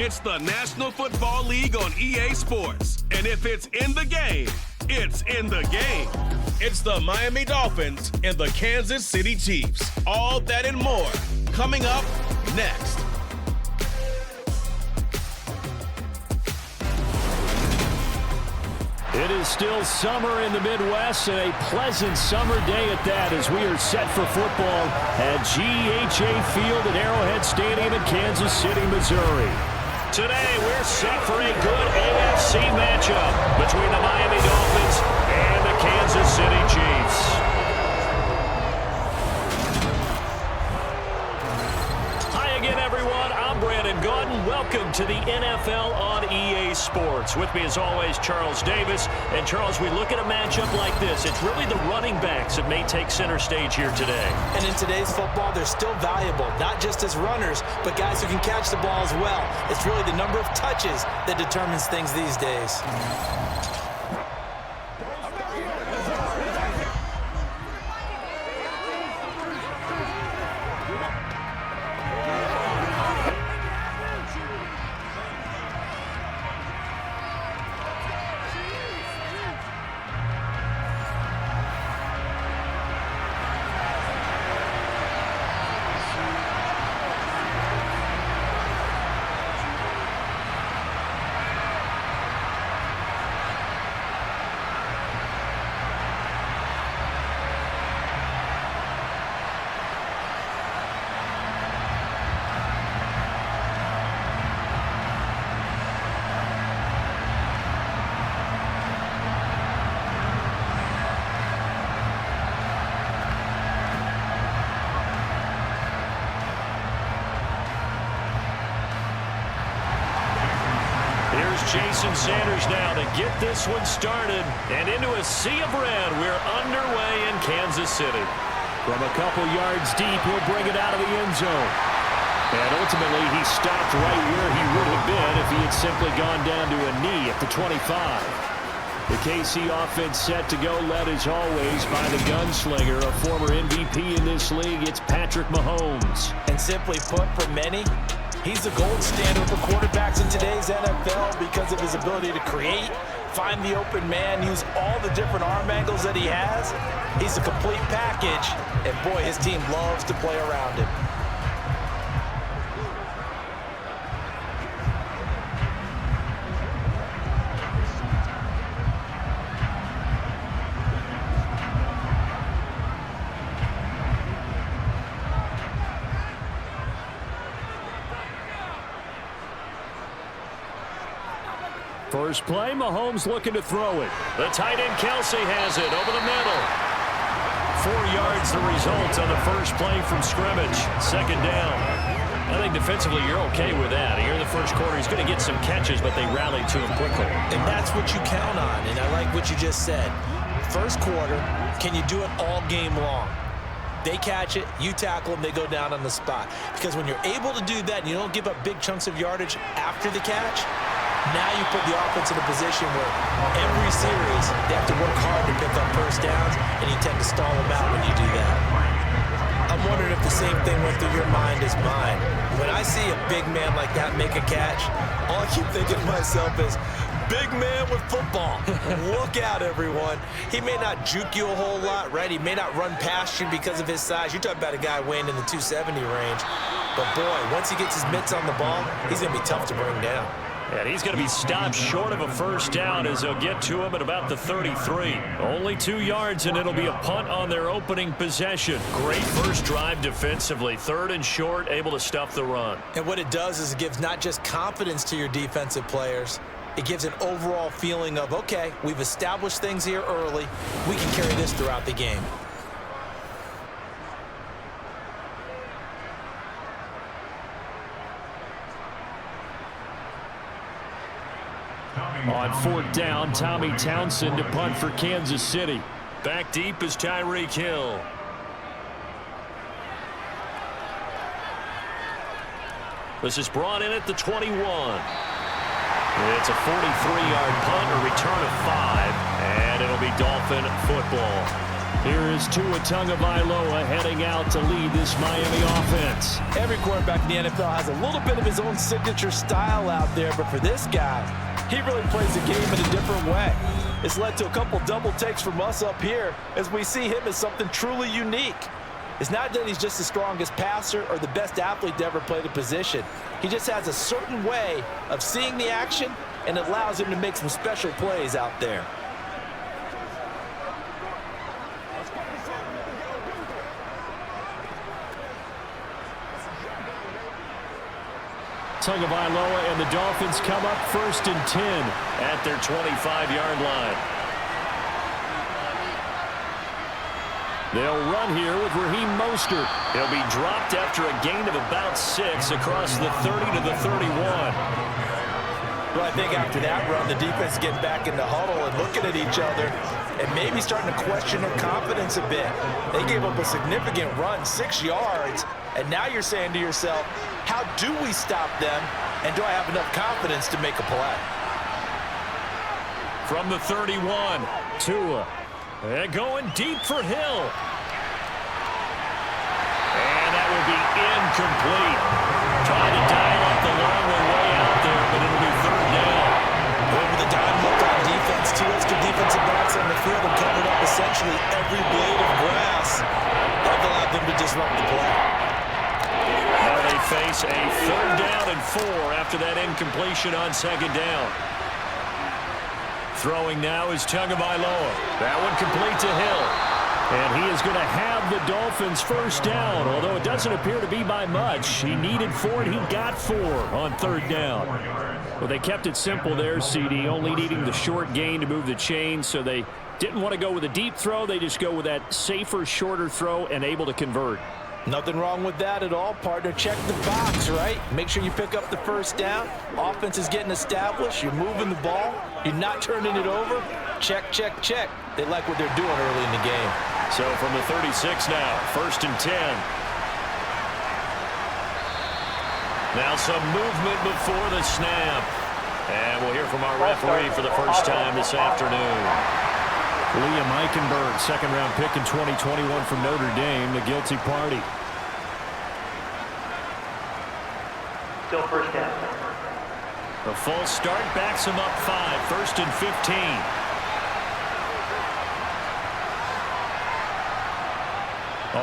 It's the National Football League on EA Sports. And if it's in the game, it's in the game. It's the Miami Dolphins and the Kansas City Chiefs. All that and more coming up next. It is still summer in the Midwest, and a pleasant summer day at that as we are set for football at GEHA Field at Arrowhead Stadium in Kansas City, Missouri. Today, we're set for a good AFC matchup between the Miami Dolphins and the Kansas City Chiefs. Welcome to the NFL on EA Sports. With me, as always, Charles Davis. And, Charles, we look at a matchup like this. It's really the running backs that may take center stage here today. And in today's football, they're still valuable, not just as runners, but guys who can catch the ball as well. It's really the number of touches that determines things these days. Jason Sanders now to get this one started. And into a sea of red, we're underway in Kansas City. From a couple yards deep, he'll bring it out of the end zone. And ultimately, he stopped right where he would have been if he had simply gone down to a knee at the 25. The KC offense set to go, led as always by the gunslinger, a former MVP in this league. It's Patrick Mahomes. And simply put, for many, he's the gold standard for quarterbacks in today's NFL because of his ability to create, find the open man, use all the different arm angles that he has. He's a complete package, and boy, his team loves to play around him. First play, Mahomes looking to throw it. The tight end Kelsey has it over the middle. 4 yards the result on the first play from scrimmage. Second down. I think defensively you're okay with that. Here in the first quarter, he's going to get some catches, but they rallied to him quickly. And that's what you count on, and I like what you just said. First quarter, can you do it all game long? They catch it, you tackle them, they go down on the spot. Because when you're able to do that and you don't give up big chunks of yardage after the catch, now you put the offense in a position where every series they have to work hard to pick up first downs, and you tend to stall them out when you do that. I'm wondering if the same thing went through your mind as mine. When I see a big man like that make a catch, all I keep thinking to myself is, big man with football. Look out, everyone. He may not juke you a whole lot, right? He may not run past you because of his size. You're talking about a guy weighing in the 270 range. But, boy, once he gets his mitts on the ball, he's going to be tough to bring down. And he's going to be stopped short of a first down as they'll get to him at about the 33. Only 2 yards, and it'll be a punt on their opening possession. Great first drive defensively. Third and short, able to stuff the run. And what it does is it gives not just confidence to your defensive players, it gives an overall feeling of, okay, we've established things here early. We can carry this throughout the game. On fourth down, Tommy Townsend to punt for Kansas City. Back deep is Tyreek Hill. This is brought in at the 21. It's a 43-yard punt, a return of 5, and it'll be Dolphin football. Here is Tua Tagovailoa heading out to lead this Miami offense. Every quarterback in the NFL has a little bit of his own signature style out there, but for this guy, he really plays the game in a different way. It's led to a couple double takes from us up here as we see him as something truly unique. It's not that he's just the strongest passer or the best athlete to ever play the position. He just has a certain way of seeing the action, and it allows him to make some special plays out there. Tagovailoa and the Dolphins come up 1st and 10 at their 25-yard line. They'll run here with Raheem Mostert. He'll be dropped after a gain of about 6 across the 30 to the 31. Well, I think after that run, the defense is getting back in the huddle and looking at each other and maybe starting to question their confidence a bit. They gave up a significant run, 6 yards, and now you're saying to yourself, how do we stop them, and do I have enough confidence to make a play? From the 31, Tua. And going deep for Hill. And that will be incomplete. Trying to dial up the long way out there, but it'll be 3rd down. Over the dime look on defense, 2 extra defensive backs on the field and covered up essentially every blade of grass. That allowed them to disrupt the play. Now they face a 3rd down and 4 after that incompletion on 2nd down. Throwing now is Tagovailoa. That one complete to Hill. And he is going to have the Dolphins 1st down, although it doesn't appear to be by much. He needed 4, and he got 4 on 3rd down. Well, they kept it simple there, CD, only needing the short gain to move the chains, so they didn't want to go with a deep throw. They just go with that safer, shorter throw and able to convert. Nothing wrong with that at all, partner. Check the box, right? Make sure you pick up the 1st down. Offense is getting established. You're moving the ball. You're not turning it over. Check, check, check. They like what they're doing early in the game. So from the 36 now, 1st and 10. Now some movement before the snap. And we'll hear from our referee for the first time this afternoon. Liam Eichenberg, 2nd-round pick in 2021 from Notre Dame, the guilty party. Still 1st down. The false start backs him up 5, 1st and 15.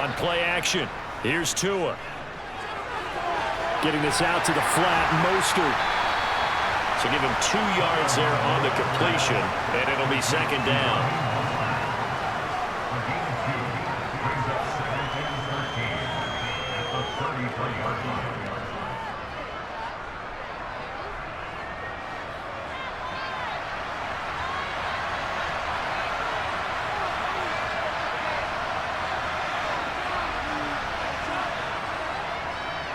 On play action, here's Tua. Getting this out to the flat, Mostert. So give him 2 yards there on the completion, and it'll be 2nd down.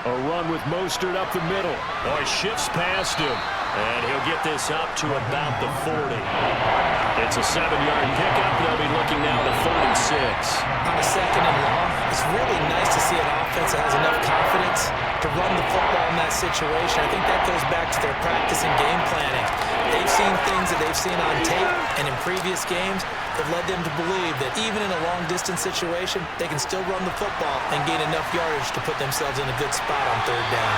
A run with Mostert up the middle. Oh, he shifts past him. And he'll get this up to about the 40. It's a 7-yard pickup. They'll be looking now to 36. On a 2nd and long, it's really nice to see an offense that has enough confidence to run the football in that situation. I think that goes back to their practice and game planning. They've seen things that they've seen on tape and in previous games that led them to believe that even in a long-distance situation, they can still run the football and gain enough yardage to put themselves in a good spot on 3rd down.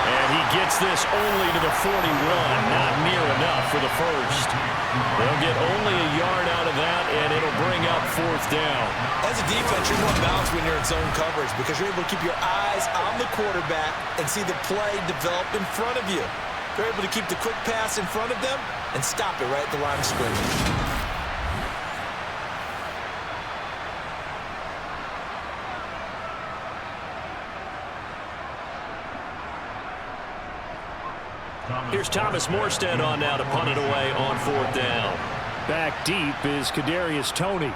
And he gets this only to the 41, not near enough for the 1st. They'll get only a yard out of that, and it'll bring up 4th down. As a defense, you're more balanced when you're in zone coverage because you're able to keep your eyes on the quarterback and see the play develop in front of you. They're able to keep the quick pass in front of them and stop it right at the line of scrimmage. Here's Thomas Morstead on now to punt it away on 4th down. Back deep is Kadarius Toney.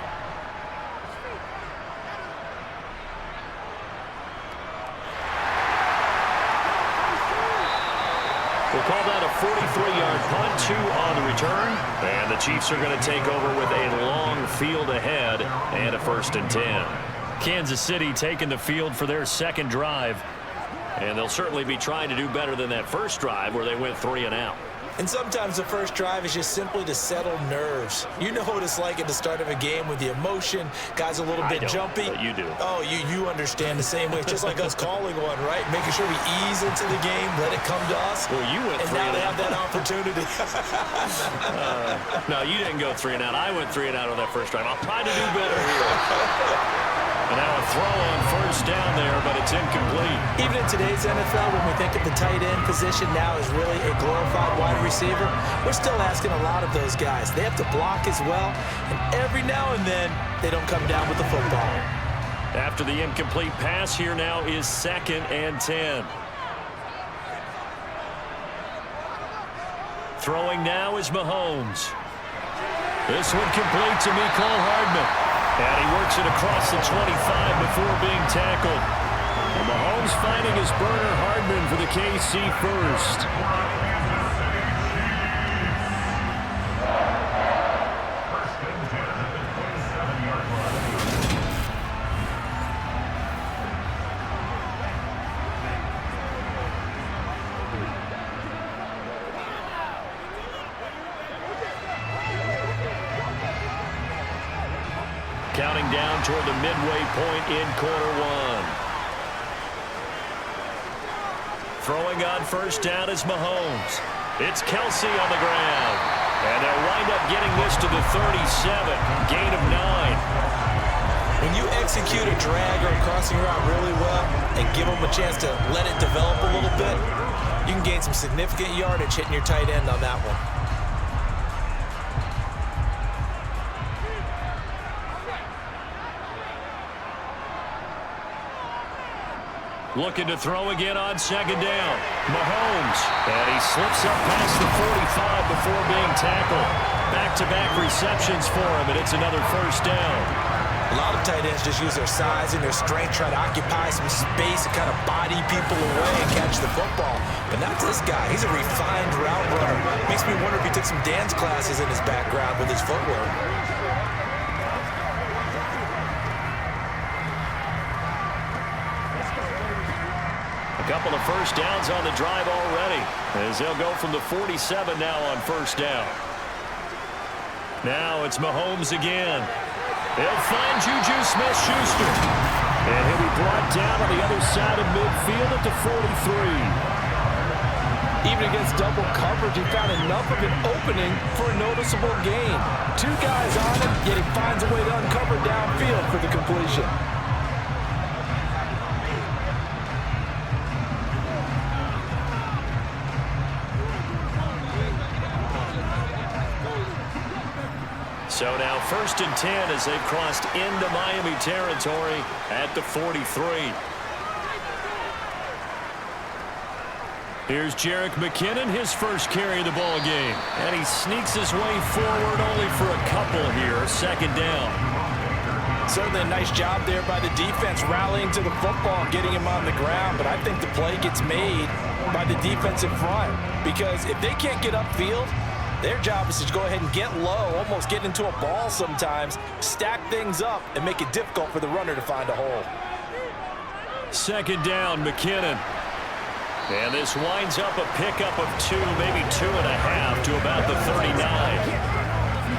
We'll call that a 43-yard punt, 2 on the return. And the Chiefs are going to take over with a long field ahead and a 1st and 10. Kansas City taking the field for their 2nd drive. And they'll certainly be trying to do better than that first drive where they went 3 and out. And sometimes the first drive is just simply to settle nerves. You know what it's like at the start of a game with the emotion. Guys a little bit jumpy. But you do. Oh, you understand the same way. It's just like us calling one, right? Making sure we ease into the game, let it come to us. Well, you went and now they have that opportunity. No, you didn't go 3 and out. I went 3 and out on that first drive. I'll try to do better here. And now a throw on first down there, but it's incomplete. Even in today's NFL, when we think of the tight end position now as really a glorified wide receiver, we're still asking a lot of those guys. They have to block as well, and every now and then, they don't come down with the football. After the incomplete pass, here now is 2nd and 10. Throwing now is Mahomes. This one complete to Mecole Hardman. And he works it across the 25 before being tackled. And Mahomes finding his burner Hardman for the KC first. Counting down toward the midway point in quarter 1. Throwing on first down is Mahomes. It's Kelsey on the ground. And they'll wind up getting this to the 37. Gain of 9. When you execute a drag or a crossing route really well and give them a chance to let it develop a little bit, you can gain some significant yardage hitting your tight end on that one. Looking to throw again on 2nd down. Mahomes. And he slips up past the 45 before being tackled. Back-to-back receptions for him, and it's another first down. A lot of tight ends just use their size and their strength, try to occupy some space and kind of body people away and catch the football. But not this guy. He's a refined route runner. Makes me wonder if he took some dance classes in his background with his footwork. A couple of first downs on the drive already, as they'll go from the 47 now on first down. Now it's Mahomes again. They'll find Juju Smith-Schuster. And he'll be brought down on the other side of midfield at the 43. Even against double coverage, he found enough of an opening for a noticeable gain. 2 guys on him, yet he finds a way to uncover downfield for the completion. So now 1st and 10 as they've crossed into Miami territory at the 43. Here's Jerick McKinnon, his first carry of the ball game. And he sneaks his way forward only for a couple here, 2nd down. Certainly a nice job there by the defense rallying to the football and getting him on the ground. But I think the play gets made by the defensive front. Because if they can't get upfield, their job is to go ahead and get low, almost get into a ball sometimes, stack things up, and make it difficult for the runner to find a hole. 2nd down, McKinnon. And this winds up a pickup of 2, maybe 2.5 to about the 39.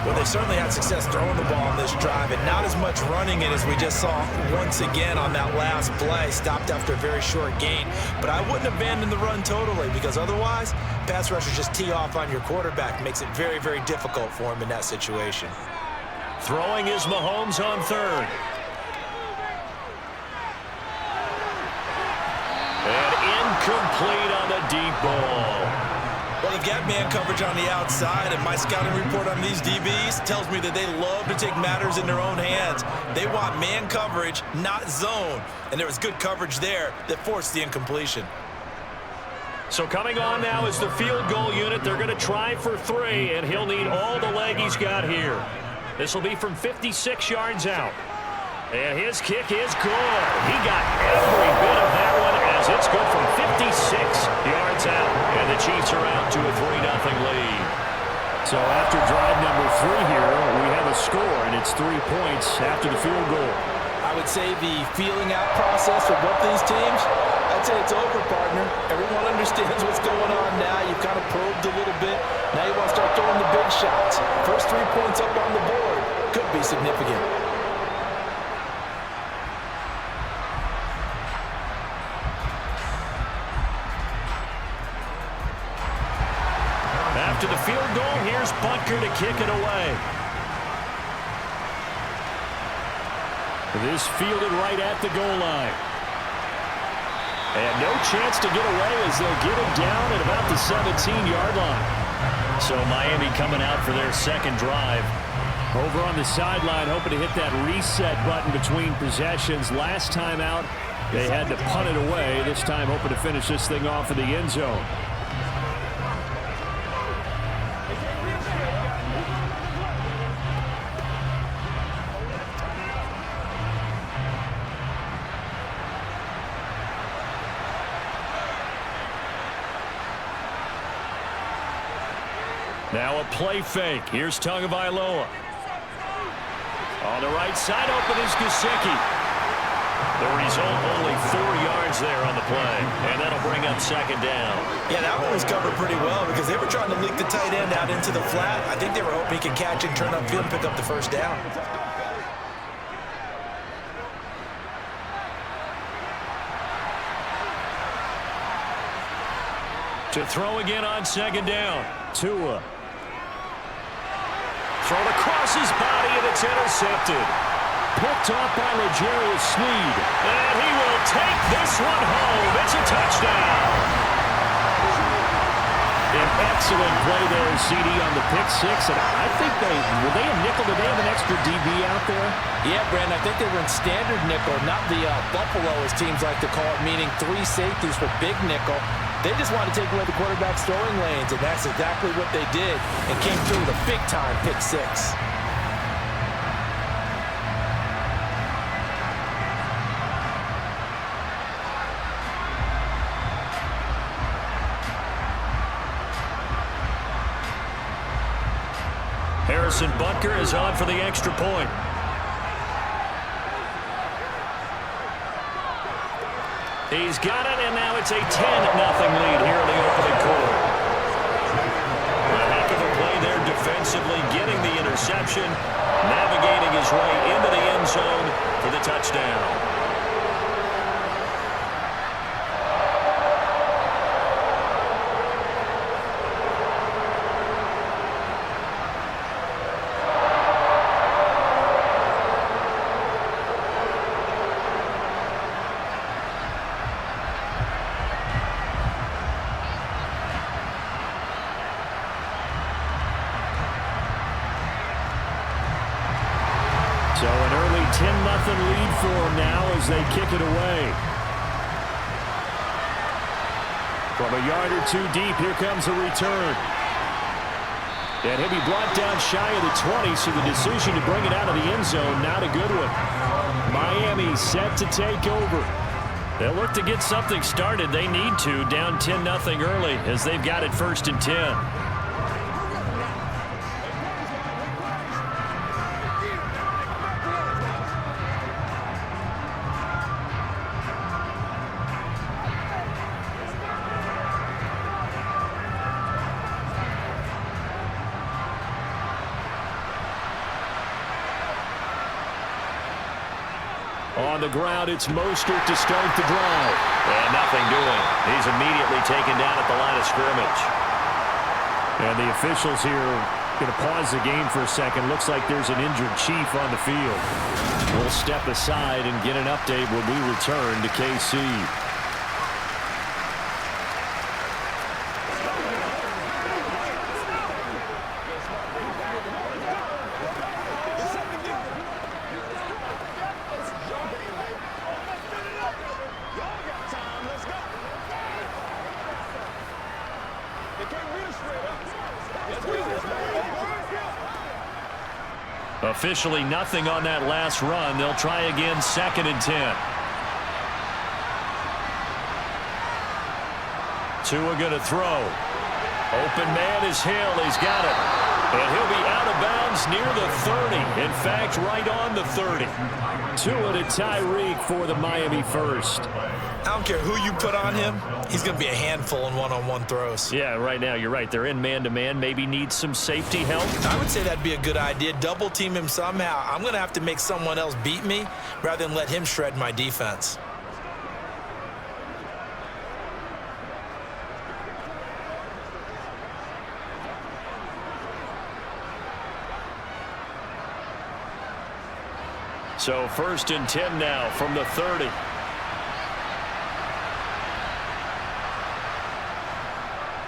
Well, they certainly had success throwing the ball on this drive, and not as much running it as we just saw once again on that last play. Stopped after a very short gain. But I wouldn't abandon the run totally, because otherwise, pass rushers just tee off on your quarterback. Makes it very, very difficult for him in that situation. Throwing is Mahomes on 3rd. And incomplete on the deep ball. Well, they've got man coverage on the outside, and my scouting report on these DBs tells me that they love to take matters in their own hands. They want man coverage, not zone. And there was good coverage there that forced the incompletion. So coming on now is the field goal unit. They're going to try for 3, and he'll need all the leg he's got here. This will be from 56 yards out. And his kick is good. He got every bit of that one as it's good from 56 yards out. And the Chiefs are out to a 3-0 lead. So after drive number 3 here, we have a score, and it's 3 points after the field goal. I would say the feeling out process for both these teams, I'd say it's over, partner. Everyone understands what's going on now. You've kind of probed a little bit. First 3 points up on the board could be significant. After the field goal, here's Butker to kick it away. This fielded right at the goal line. And no chance to get away as they'll get him down at about the 17-yard line. So Miami coming out for their second drive. Over on the sideline, hoping to hit that reset button between possessions. Last time out, they had to punt it away. This time hoping to finish this thing off in the end zone. Now a play fake. Here's Tagovailoa. On the right side, open is Gesicki. The result, only 4 yards there on the play. And that'll bring up second down. Yeah, that one was covered pretty well because they were trying to leak the tight end out into the flat. I think they were hoping he could catch it, turn upfield, and pick up the first down. To throw again on second down. Tua. Thrown across his body, and it's intercepted. Picked off by L'Jarius Sneed. And he will take this one home. It's a touchdown. An excellent play there, CD, on the pick six. And I think were they a nickel? Did they have an extra DB out there? Yeah, Brandon, I think they were in standard nickel, not the Buffalo, as teams like to call it, meaning 3 safeties for big nickel. They just wanted to take away the quarterback's throwing lanes, and that's exactly what they did, and came through with a big-time pick six. Harrison Butker is on for the extra point. He's got it, and now it's a 10-0 lead here in the opening quarter. A heck of a play there defensively, getting the interception, navigating his way into the end zone for the touchdown. So an early 10-0 lead for them now as they kick it away. From a yard or two deep, here comes a return. And he'll be brought down shy of the 20, so the decision to bring it out of the end zone, not a good one. Miami set to take over. They'll look to get something started. They need to, down 10-0 early as they've got it 1st and 10. On the ground, it's Mostert to start the drive. And nothing doing. He's immediately taken down at the line of scrimmage. And the officials here going to pause the game for a second. Looks like there's an injured Chief on the field. We'll step aside and get an update when we return to KC. Officially nothing on that last run. They'll try again, 2nd and 10. Tua going to throw. Open man is Hill. He's got it. And he'll be out of bounds near the 30. In fact, right on the 30. Tua to Tyreek for the Miami first. I don't care who you put on him. He's going to be a handful in one-on-one throws. Yeah, right now, you're right. They're in man-to-man. Maybe need some safety help. I would say that'd be a good idea. Double team him somehow. I'm going to have to make someone else beat me rather than let him shred my defense. So 1st and 10 now from the 30.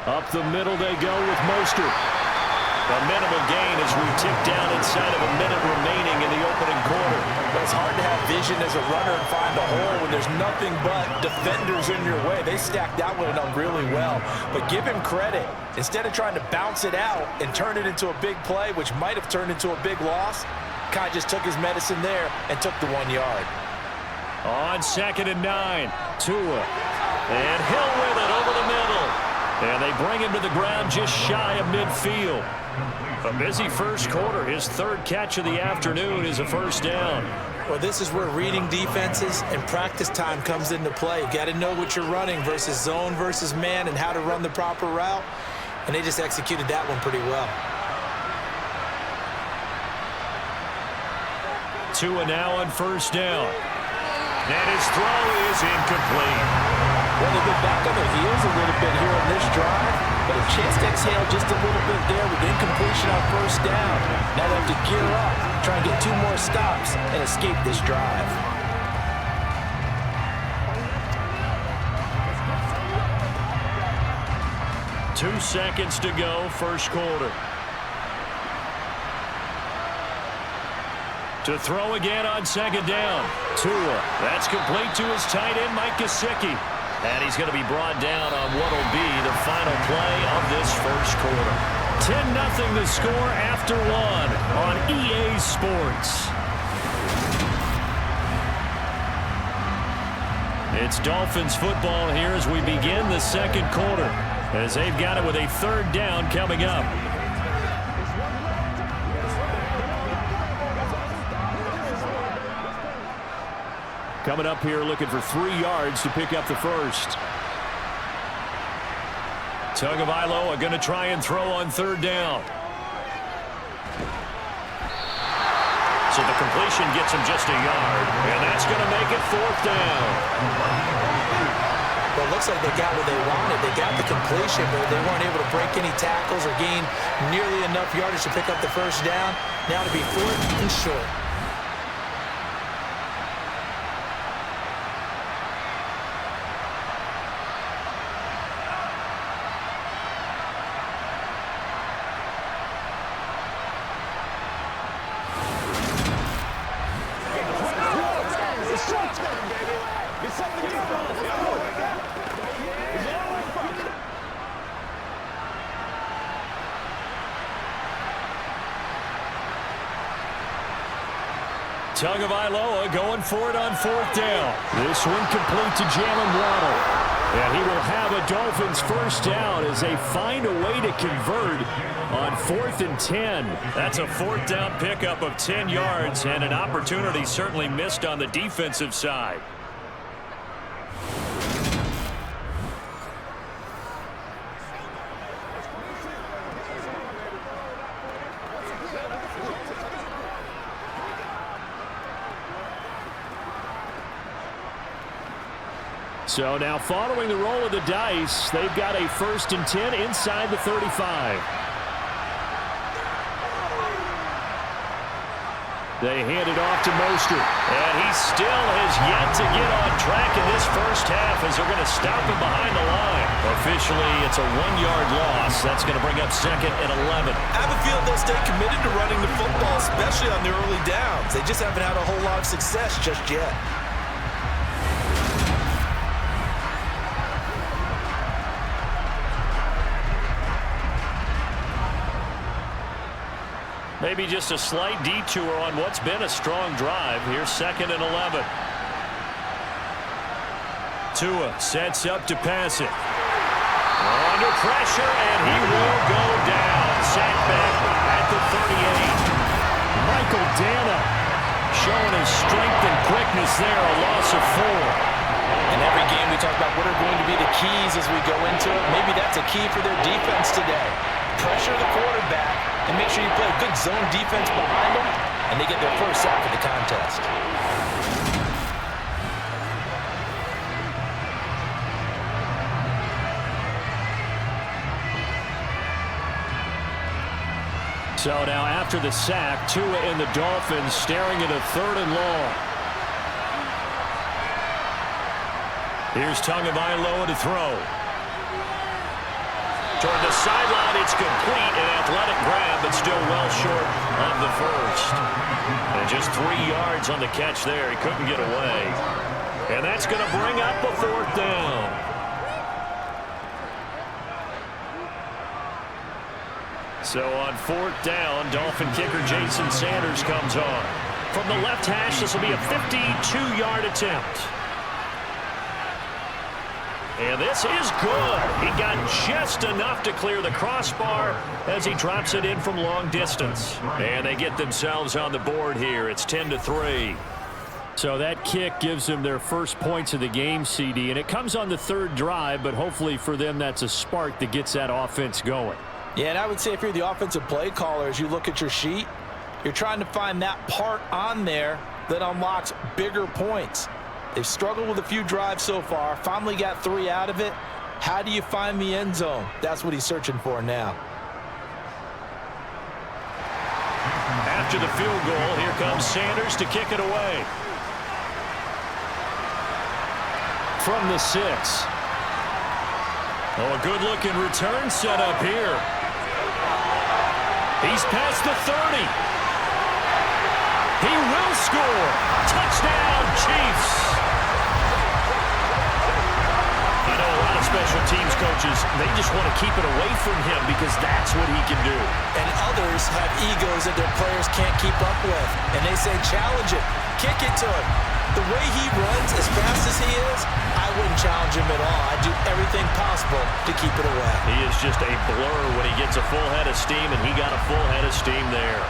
Up the middle they go with Mostert. A minimal gain as we tick down inside of a minute remaining in the opening quarter. Well, it's hard to have vision as a runner and find a hole when there's nothing but defenders in your way. They stacked that one up really well. But give him credit. Instead of trying to bounce it out and turn it into a big play, which might have turned into a big loss, Kai just took his medicine there and took the 1 yard. On 2nd and 9, Tua. And Hill with it over the middle. And they bring him to the ground just shy of midfield. A busy first quarter. His 3rd catch of the afternoon is a first down. Well, this is where reading defenses and practice time comes into play. You got to know what you're running versus zone versus man and how to run the proper route. And they just executed that one pretty well. Tua now on first down. And his throw is incomplete. Well, they've been back on their heels a little bit here on this drive, but a chance to exhale just a little bit there with incompletion on first down. Now they have to gear up, try and get 2 more stops, and escape this drive. Two seconds to go, first quarter. To throw again on 2nd down. Tua. That's complete to his tight end, Mike Gesicki. And he's going to be brought down on what will be the final play of this first quarter. 10-0 the score after 1 on EA Sports. It's Dolphins football here as we begin the second quarter, as they've got it with a 3rd down coming up. Coming up here looking for 3 yards to pick up the first. Tagovailoa going to try and throw on 3rd down. So the completion gets him just a yard, and that's going to make it 4th down. Well, it looks like they got what they wanted. They got the completion, but they weren't able to break any tackles or gain nearly enough yardage to pick up the first down. Now to be 4th and short. Tagovailoa going for it on 4th down. This one complete to Jalen Waddle. And he will have a Dolphins first down as they find a way to convert on 4th and 10. That's a 4th down pickup of 10 yards and an opportunity certainly missed on the defensive side. So now following the roll of the dice, they've got a 1st and 10 inside the 35. They hand it off to Mostert. And he still has yet to get on track in this first half as they're going to stop him behind the line. Officially, it's a 1-yard loss. That's going to bring up 2nd and 11. I have a feeling they'll stay committed to running the football, especially on the early downs. They just haven't had a whole lot of success just yet. Maybe just a slight detour on what's been a strong drive. Here's 2nd and 11. Tua sets up to pass it. Under pressure, and he will go down. Sacked back at at the 38. Michael Dana showing his strength and quickness there, a loss of 4. In every game we talk about what are going to be the keys as we go into it. Maybe that's a key for their defense today. Pressure the quarterback and make sure you play a good zone defense behind them, and they get their first sack of the contest. So now after the sack, Tua and the Dolphins staring at a 3rd and long. Here's Tagovailoa to throw. Toward the sideline, it's complete. An athletic grab, but still well short of the first. And just 3 yards on the catch there. He couldn't get away. And that's going to bring up a 4th down. So on 4th down, Dolphin kicker Jason Sanders comes on. From the left hash, this will be a 52-yard attempt. And this is good. He got just enough to clear the crossbar as he drops it in from long distance. And they get themselves on the board here. It's 10-3. So that kick gives them their first points of the game, CD. And it comes on the 3rd drive, but hopefully for them that's a spark that gets that offense going. Yeah, and I would say if you're the offensive play caller, as you look at your sheet, you're trying to find that part on there that unlocks bigger points. They've struggled with a few drives so far, finally got 3 out of it. How do you find the end zone? That's what he's searching for now. After the field goal, here comes Sanders to kick it away. From the 6. Oh, a good-looking return set up here. He's past the 30. He will score. Touchdown, Chiefs. I know a lot of special teams coaches, they just want to keep it away from him because that's what he can do. And others have egos that their players can't keep up with. And they say, challenge it. Kick it to him. The way he runs as fast as he is, I wouldn't challenge him at all. I'd do everything possible to keep it away. He is just a blur when he gets a full head of steam, and he got a full head of steam there.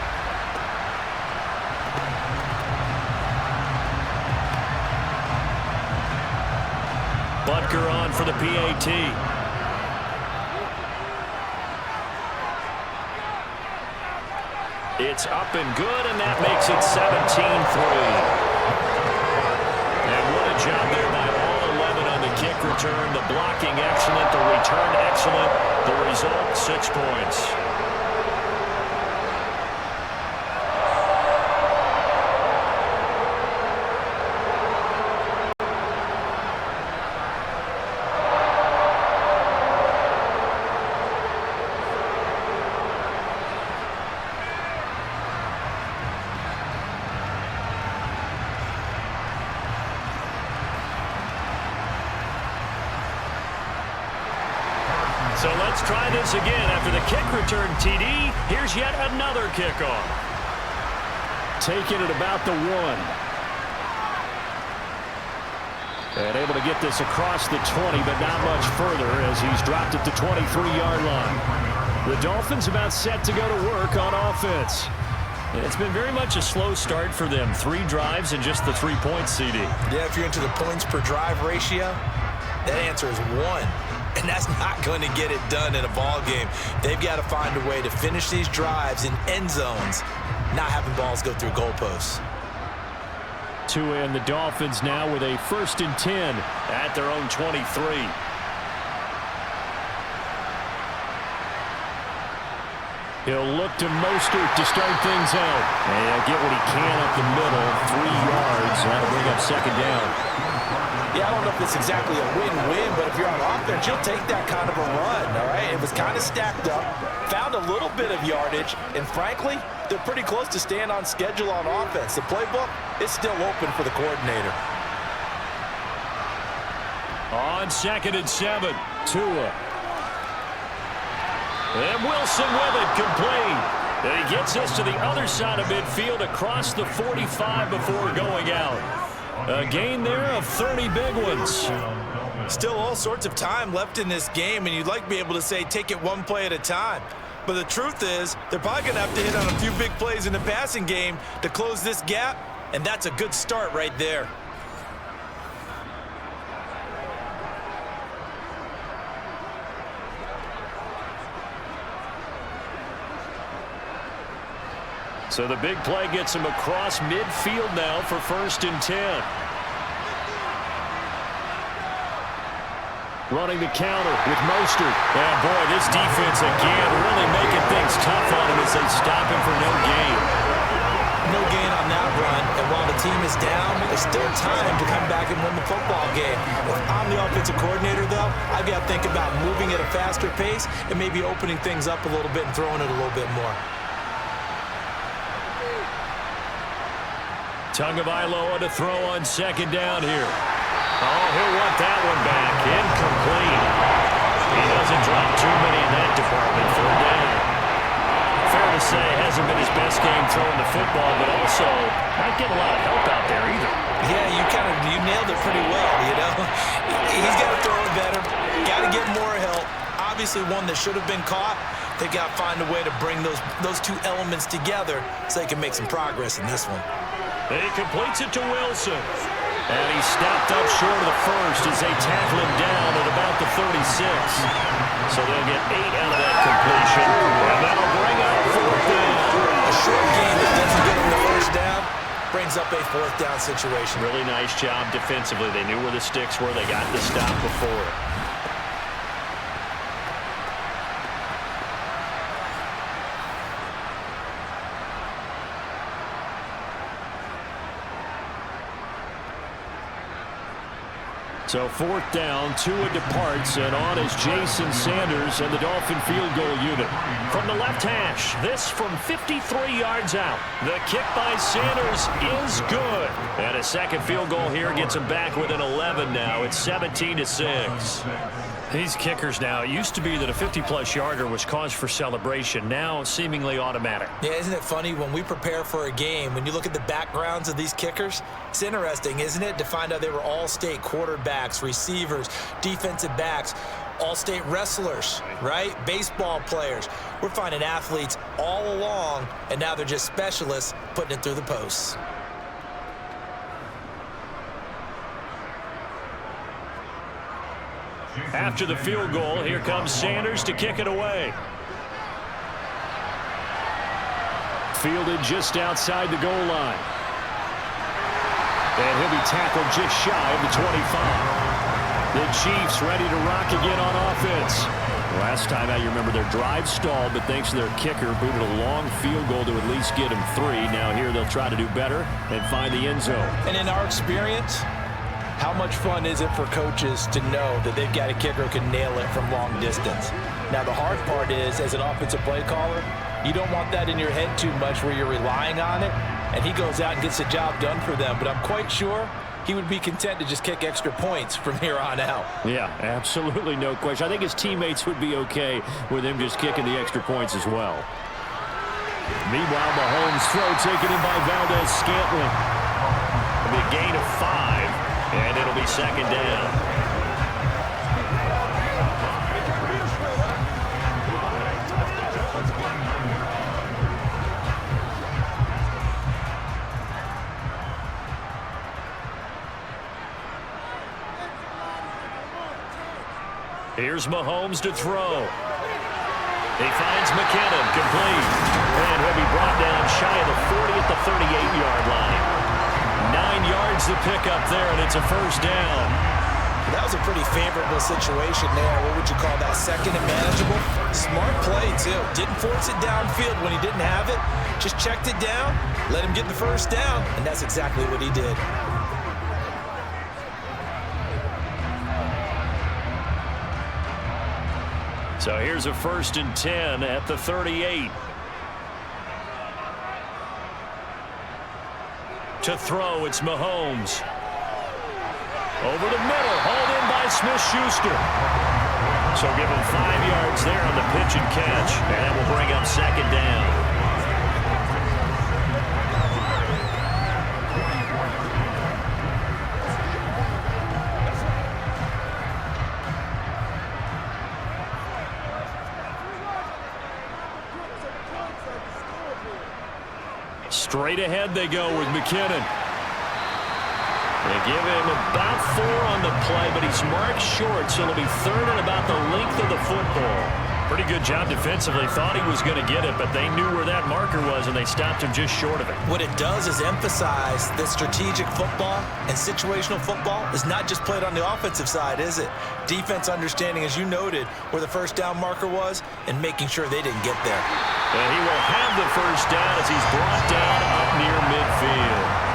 Butker on for the PAT. It's up and good, and that makes it 17-3. Job there by all 11 on the kick return. The blocking excellent, the return excellent. The result, 6 points. So let's try this again. After the kick return TD, here's yet another kickoff. Taking it about the 1. And able to get this across the 20, but not much further as he's dropped it to 23-yard line. The Dolphins about set to go to work on offense. It's been very much a slow start for them. 3 drives and just the 3 points, CD. Yeah, if you're into the points per drive ratio, that answer is 1. And that's not going to get it done in a ball game. They've got to find a way to finish these drives in end zones, not having balls go through goalposts. Tua and the Dolphins now with a 1st and 10 at their own 23. He'll look to Mostert to start things out. And he'll get what he can up the middle, 3 yards. That'll bring up 2nd down. Yeah, I don't know if it's exactly a win-win, but if you're on offense, you'll take that kind of a run, all right? It was kind of stacked up, found a little bit of yardage, and frankly, they're pretty close to staying on schedule on offense. The playbook is still open for the coordinator. On 2nd and 7, Tua. And Wilson with it, complete. And he gets us to the other side of midfield across the 45 before going out. A gain there of 30 big ones. Still all sorts of time left in this game, and you'd like to be able to say take it one play at a time. But the truth is, they're probably going to have to hit on a few big plays in the passing game to close this gap, and that's a good start right there. So the big play gets him across midfield now for 1st and 10. Running the counter with Mostert. And boy, this defense again really making things tough on him as they stop him for no gain. No gain on that run, and while the team is down, there's still time to come back and win the football game. If I'm the offensive coordinator, though, I've got to think about moving at a faster pace and maybe opening things up a little bit and throwing it a little bit more. Tagovailoa to throw on 2nd down here. Oh, he'll want that one back. Incomplete. He doesn't drop too many in that department. 3rd down. Fair to say, hasn't been his best game throwing the football, but also not getting a lot of help out there either. Yeah, you nailed it pretty well, you know. He's got to throw it better. Got to get more help. Obviously one that should have been caught. They got to find a way to bring those two elements together so they can make some progress in this one. And he completes it to Wilson. And he stopped up short of the first as they tackle him down at about the 36. So they'll get 8 out of that completion. And that'll bring up 4th down. A short game that doesn't get him the first down brings up a 4th down situation. Really nice job defensively. They knew where the sticks were. They got the stop before. So 4th down, Tua departs, and on is Jason Sanders and the Dolphin field goal unit. From the left hash, this from 53 yards out. The kick by Sanders is good. And a second field goal here gets him back within 11 now. It's 17-6. These kickers now, it used to be that a 50-plus yarder was cause for celebration. Now seemingly automatic. Yeah, isn't it funny when we prepare for a game, when you look at the backgrounds of these kickers, it's interesting, isn't it, to find out they were all-state quarterbacks, receivers, defensive backs, all-state wrestlers, right? Baseball players. We're finding athletes all along, and now they're just specialists putting it through the posts. After the field goal, here comes Sanders to kick it away. Fielded just outside the goal line. And he'll be tackled just shy of the 25. The Chiefs ready to rock again on offense. Last time out, you remember their drive stalled, but thanks to their kicker, booted a long field goal to at least get him 3. Now here they'll try to do better and find the end zone. And in our experience, how much fun is it for coaches to know that they've got a kicker who can nail it from long distance? Now, the hard part is, as an offensive play caller, you don't want that in your head too much where you're relying on it, and he goes out and gets the job done for them. But I'm quite sure he would be content to just kick extra points from here on out. Yeah, absolutely no question. I think his teammates would be okay with him just kicking the extra points as well. Meanwhile, Mahomes' throw taken in by Valdez-Scantling. It'll be a gain of 5. And it'll be 2nd down. Here's Mahomes to throw. He finds McKinnon, complete. And he'll be brought down shy of the 40 at the 38-yard line. 9 yards to pick up there, and it's a 1st down. That was a pretty favorable situation there. What would you call that? 2nd and manageable? Smart play, too. Didn't force it downfield when he didn't have it. Just checked it down, let him get the 1st down, and that's exactly what he did. So here's a 1st and 10 at the 38. To throw, it's Mahomes. Over the middle, hauled in by Smith-Schuster. So give him 5 yards there on the pitch and catch, and that will bring up 2nd down. Straight ahead they go with McKinnon. They give him about 4 on the play, but he's marked short, so it'll be 3rd and about the length of the football. Pretty good job defensively. Thought he was going to get it, but they knew where that marker was, and they stopped him just short of it. What it does is emphasize that strategic football and situational football is not just played on the offensive side, is it? Defense understanding, as you noted, where the first down marker was and making sure they didn't get there. And he will have the first down as he's brought down up near midfield.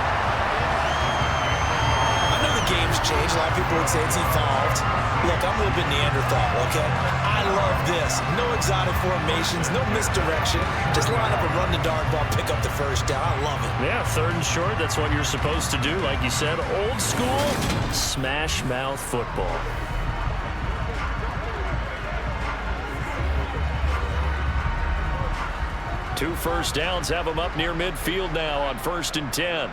Game's changed. A lot of people would say it's evolved. Look, I'm a little bit Neanderthal, okay? I love this. No exotic formations, no misdirection. Just line up and run the dart ball, pick up the first down. I love it. Yeah, 3rd and short, that's what you're supposed to do. Like you said, old school, smash mouth football. Two first downs have them up near midfield now on 1st and 10.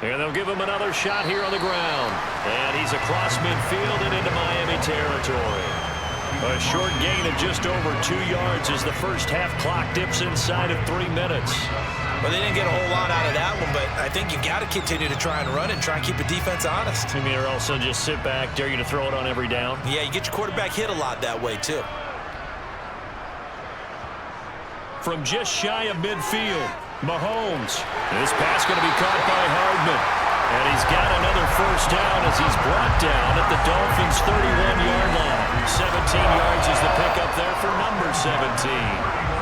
And they'll give him another shot here on the ground. And he's across midfield and into Miami territory. A short gain of just over 2 yards as the first half clock dips inside of 3 minutes. Well, they didn't get a whole lot out of that one, but I think you got to continue to try and run and try and keep the defense honest. You mean or also just sit back, dare you to throw it on every down? Yeah, you get your quarterback hit a lot that way, too. From just shy of midfield, Mahomes. This pass going to be caught by Hardman. And he's got another first down as he's brought down at the Dolphins' 31-yard line. 17 yards is the pickup there for number 17.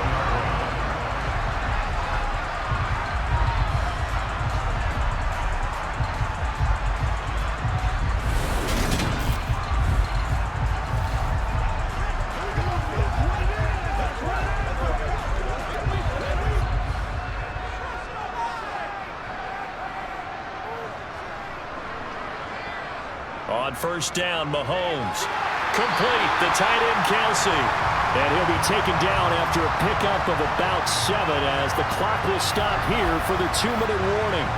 On first down, Mahomes. Complete, the tight end, Kelsey. And he'll be taken down after a pickup of about 7 as the clock will stop here for the 2-minute warning.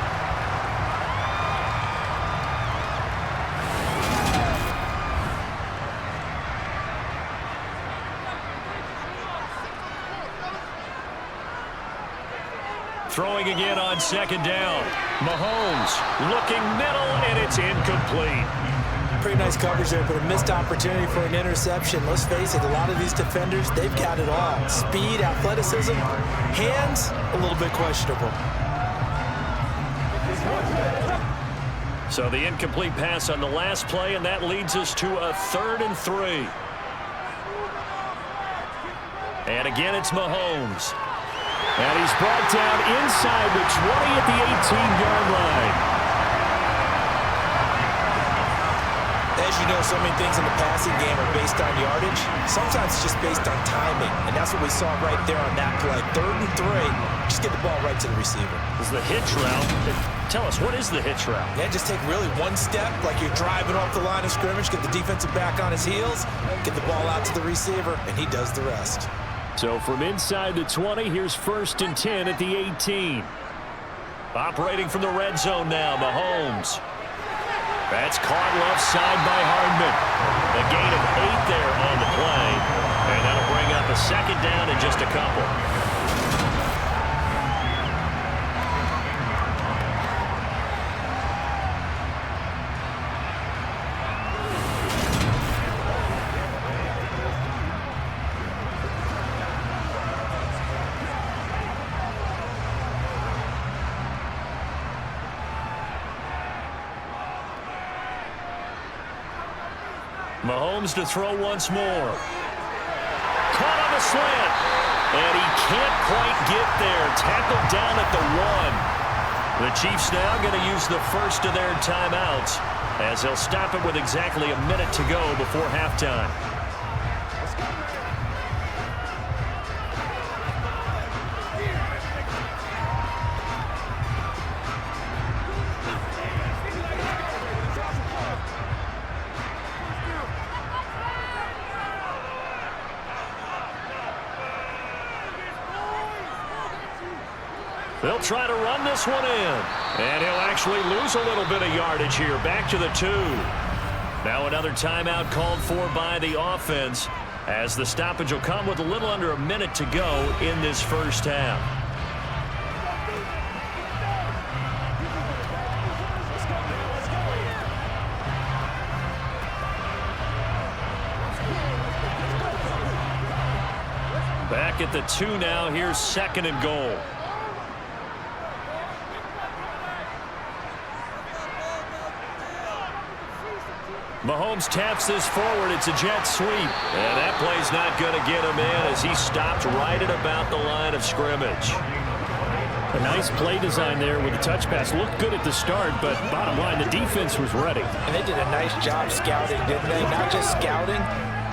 Throwing again on 2nd down. Mahomes looking middle, and it's incomplete. Pretty nice coverage there, but a missed opportunity for an interception. Let's face it, a lot of these defenders, they've got it all. Speed, athleticism, hands, a little bit questionable. So the incomplete pass on the last play, and that leads us to a 3rd and 3. And again, it's Mahomes. And he's brought down inside the 20 at the 18-yard line. As you know, so many things in the passing game are based on yardage. Sometimes it's just based on timing, and that's what we saw right there on that play. 3rd and 3, just get the ball right to the receiver. This is the hitch route. Tell us, what is the hitch route? Yeah, just take really one step, like you're driving off the line of scrimmage, get the defensive back on his heels, get the ball out to the receiver, and he does the rest. So from inside the 20, here's 1st and 10 at the 18. Operating from the red zone now, Mahomes. That's caught left side by Hardman. A gain of 8 there on the play. And that'll bring up a 2nd down in just a couple. Mahomes to throw once more. Caught on the slant. And he can't quite get there. Tackled down at the 1. The Chiefs now going to use the first of their timeouts as they'll stop it with exactly a minute to go before halftime. They'll try to run this one in. And he'll actually lose a little bit of yardage here. Back to the 2. Now another timeout called for by the offense as the stoppage will come with a little under a minute to go in this first half. Back at the 2 now. Here's 2nd and goal. Mahomes taps this forward. It's a jet sweep. And that play's not going to get him in as he stopped right at about the line of scrimmage. A nice play design there with the touch pass. Looked good at the start, but bottom line, the defense was ready. And they did a nice job scouting, didn't they? Not just scouting,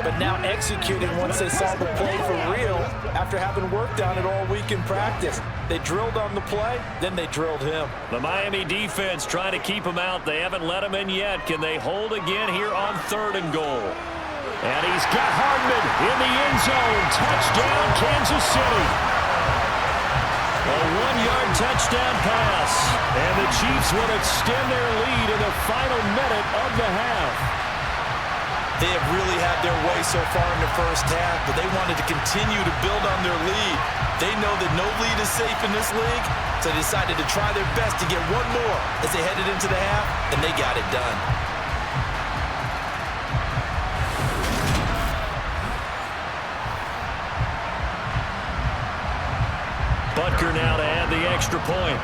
but now executing once they saw the play for real after having worked on it all week in practice. They drilled on the play, then they drilled him. The Miami defense trying to keep him out. They haven't let him in yet. Can they hold again here on 3rd and goal? And he's got Hardman in the end zone. Touchdown, Kansas City. A 1-yard touchdown pass. And the Chiefs will extend their lead in the final minute of the half. They have really had their way so far in the first half, but they wanted to continue to build on their lead. They know that no lead is safe in this league, so they decided to try their best to get one more as they headed into the half, and they got it done. Butker now to add the extra point.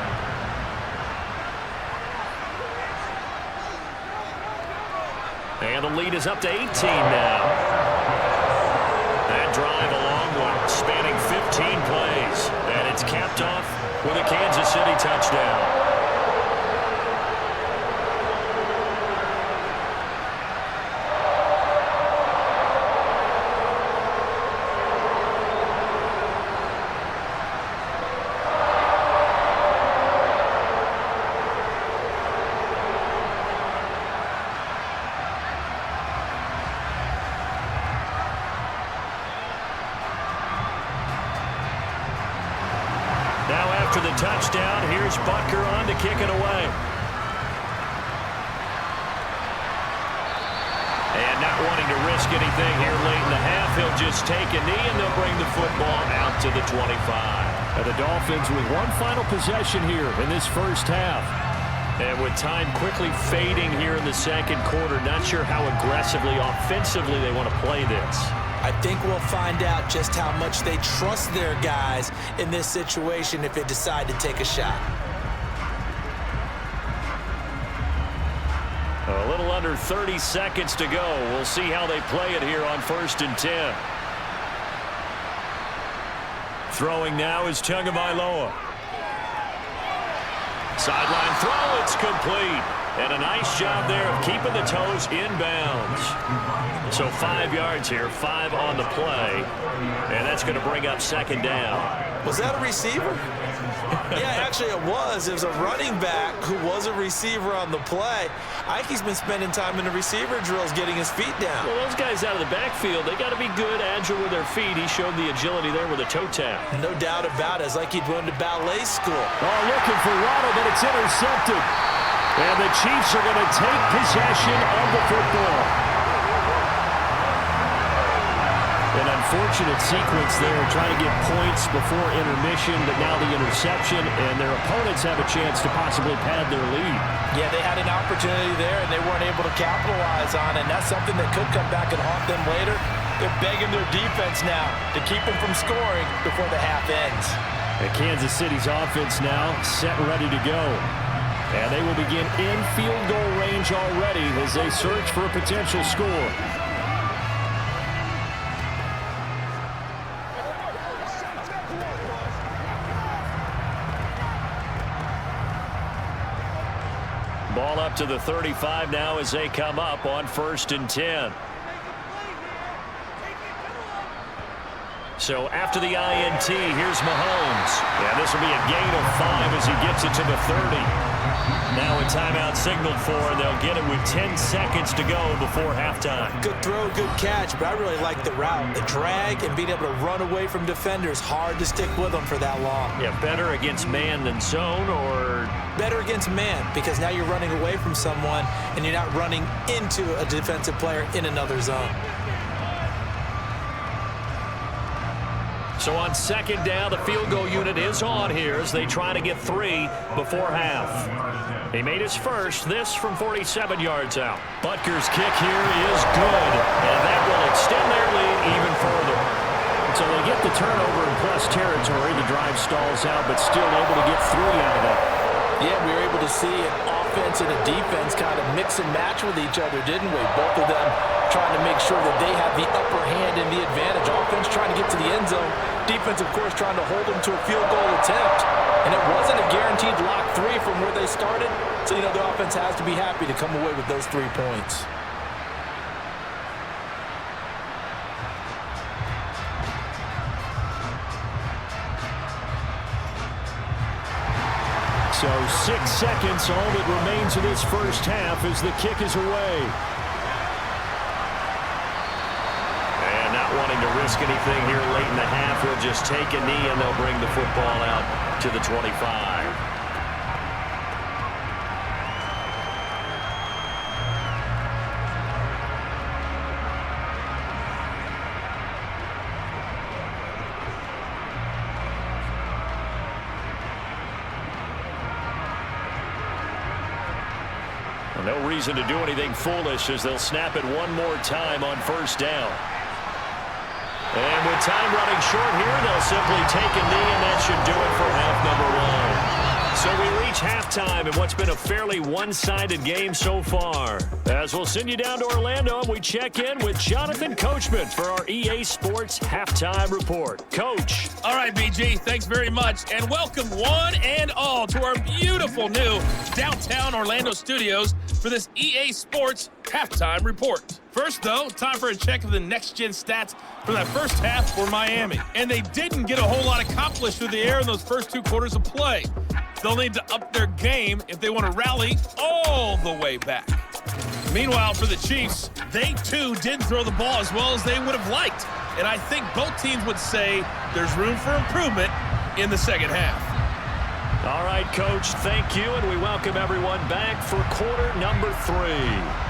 And the lead is up to 18 now. That drive a long one, spanning 15 plays. And it's capped off with a Kansas City touchdown. Now after the touchdown, here's Butker on to kick it away. And not wanting to risk anything here late in the half, he'll just take a knee and they'll bring the football out to the 25. And the Dolphins with one final possession here in this first half. And with time quickly fading here in the second quarter, not sure how aggressively, offensively they want to play this. I think we'll find out just how much they trust their guys in this situation if they decide to take a shot. A little under 30 seconds to go. We'll see how they play it here on 1st and 10. Throwing now is Tagovailoa. Sideline throw, it's complete. And a nice job there of keeping the toes in bounds. So 5 yards here, 5 on the play. And that's going to bring up 2nd down. Was that a receiver? Yeah, actually it was. It was a running back who was a receiver on the play. Ike's been spending time in the receiver drills getting his feet down. Well, those guys out of the backfield, they got to be good, agile with their feet. He showed the agility there with a toe tap. No doubt about it. It's like he'd run to ballet school. Oh, looking for Waddle, but it's intercepted. And the Chiefs are going to take possession of the football. An unfortunate sequence there, trying to get points before intermission, but now the interception, and their opponents have a chance to possibly pad their lead. Yeah, they had an opportunity there, and they weren't able to capitalize on it, and that's something that could come back and haunt them later. They're begging their defense now to keep them from scoring before the half ends. And Kansas City's offense now set and ready to go. And they will begin in field goal range already as they search for a potential score. Ball up to the 35 now as they come up on 1st and 10. So after the INT, here's Mahomes. And this will be a gain of 5 as he gets it to the 30. Now a timeout signaled for, and they'll get it with 10 seconds to go before halftime. Good throw, good catch, but I really like the route. The drag and being able to run away from defenders, hard to stick with them for that long. Yeah, better against man than zone, or? Better against man, because now you're running away from someone and you're not running into a defensive player in another zone. So on second down, the field goal unit is on here as they try to get 3 before half. He made his first, this from 47 yards out. Butker's kick here is good, and that will extend their lead even further. So they get the turnover in plus territory. The drive stalls out, but still able to get 3 out of that. Yeah, we were able to see an offense and a defense kind of mix and match with each other, didn't we? Both of them trying to make sure that they have the upper hand and the advantage. Offense trying to get to the end zone. Defense, of course, trying to hold them to a field goal attempt. And it wasn't a guaranteed lock 3 from where they started. So, the offense has to be happy to come away with those 3 points. So 6 seconds, all that remains of this first half as the kick is away. And not wanting to risk anything here late in the half, he'll just take a knee and they'll bring the football out to the 25. No reason to do anything foolish as they'll snap it one more time on first down. And with time running short here, they'll simply take a knee, and that should do it for half number 1. So we reach halftime in what's been a fairly one-sided game so far. As we'll send you down to Orlando, and we check in with Jonathan Coachman for our EA Sports Halftime Report. Coach. All right, BG, thanks very much, and welcome one and all to our beautiful new downtown Orlando studios for this EA Sports Halftime Report. First, though, time for a check of the next-gen stats from that first half for Miami. And they didn't get a whole lot accomplished through the air in those first 2 quarters of play. They'll need to up their game if they want to rally all the way back. Meanwhile, for the Chiefs, they too didn't throw the ball as well as they would have liked. And I think both teams would say there's room for improvement in the second half. All right, Coach, thank you, and we welcome everyone back for quarter number 3.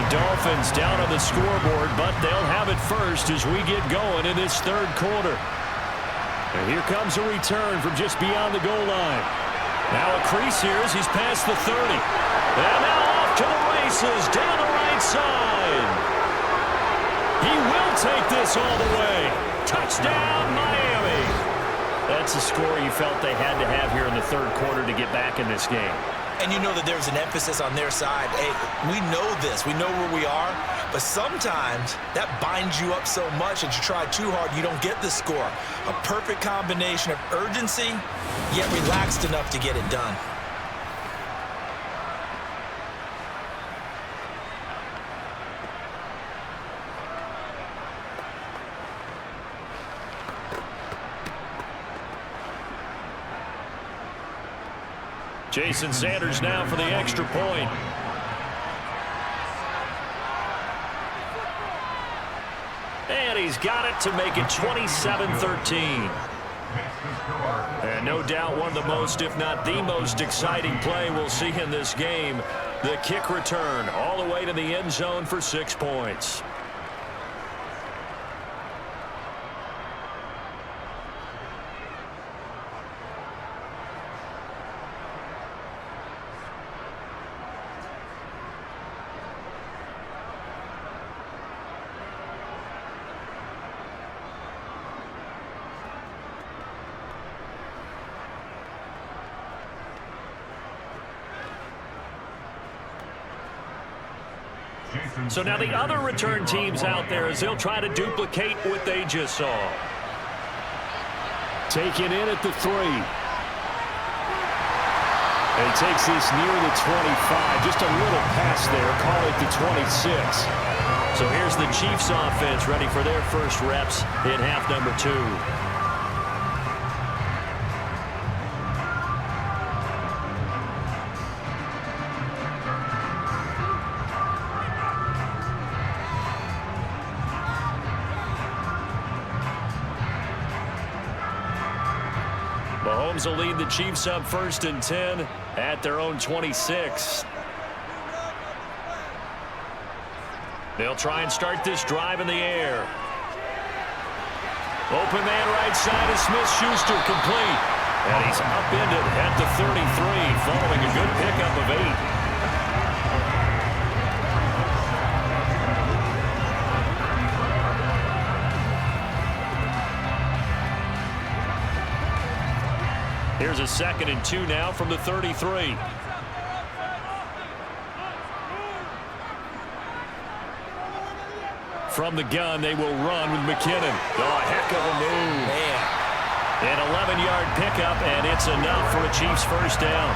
Dolphins down on the scoreboard, but they'll have it first as we get going in this third quarter. And here comes a return from just beyond the goal line. Now a crease here as he's past the 30. And now off to the races down the right side. He will take this all the way. Touchdown, Miami. That's a score you felt they had to have here in the third quarter to get back in this game. And you know that there's an emphasis on their side. Hey, we know this. We know where we are. But sometimes that binds you up so much that you try too hard, you don't get the score. A perfect combination of urgency, yet relaxed enough to get it done. Jason Sanders now for the extra point. And he's got it to make it 27-13. And no doubt one of the most, if not the most exciting play we'll see in this game. The kick return all the way to the end zone for 6 points. So now the other return teams out there as they'll try to duplicate what they just saw. Taken in at the 3. And he takes this near the 25. Just a little pass there. Call it the 26. So here's the Chiefs offense ready for their first reps in half number 2. Mahomes will lead the Chiefs up 1st and 10 at their own 26. They'll try and start this drive in the air. Open man right side is Smith-Schuster, complete. And he's upended at the 33 following a good pickup of 8. Here's a 2nd and 2 now from the 33. From the gun, they will run with McKinnon. Oh, a heck of a move. Man. An 11-yard pickup, and it's enough for a Chiefs first down.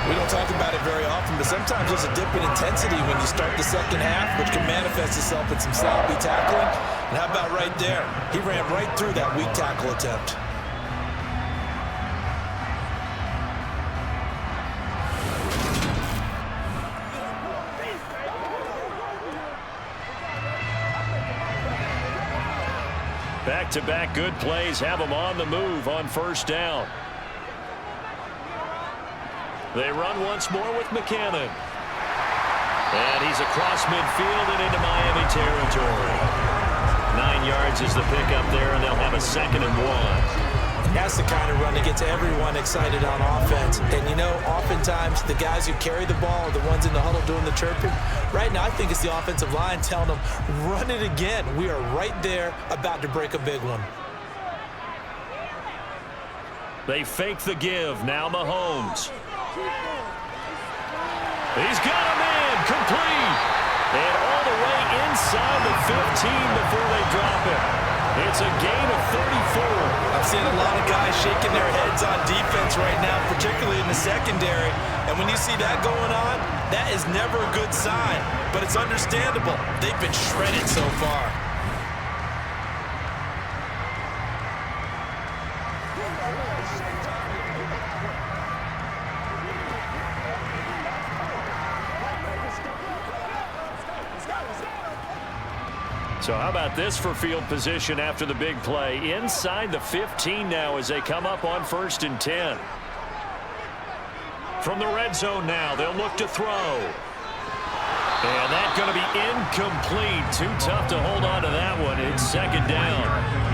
We don't talk about it very often, but sometimes there's a dip in intensity when you start the second half, which can manifest itself in some sloppy tackling. And how about right there? He ran right through that weak tackle attempt. Back-to-back good plays have them on the move on first down. They run once more with McKinnon. And he's across midfield and into Miami territory. 9 yards is the pickup there, and they'll have a 2nd and 1. That's the kind of run that gets everyone excited on offense. And, you know, oftentimes the guys who carry the ball are the ones in the huddle doing the chirping. Right now, I think it's the offensive line telling them, run it again. We are right there about to break a big one. They fake the give. Now Mahomes. He's got him in. Complete. And all the way inside the 15 before they drop it. It's a gain of 34. I'm seeing a lot of guys shaking their heads on defense right now, particularly in the secondary. And when you see that going on, that is never a good sign. But it's understandable. They've been shredded so far. So how about this for field position after the big play? Inside the 15 now as they come up on 1st and 10. From the red zone now, they'll look to throw. And that's going to be incomplete. Too tough to hold on to that one. It's 2nd down.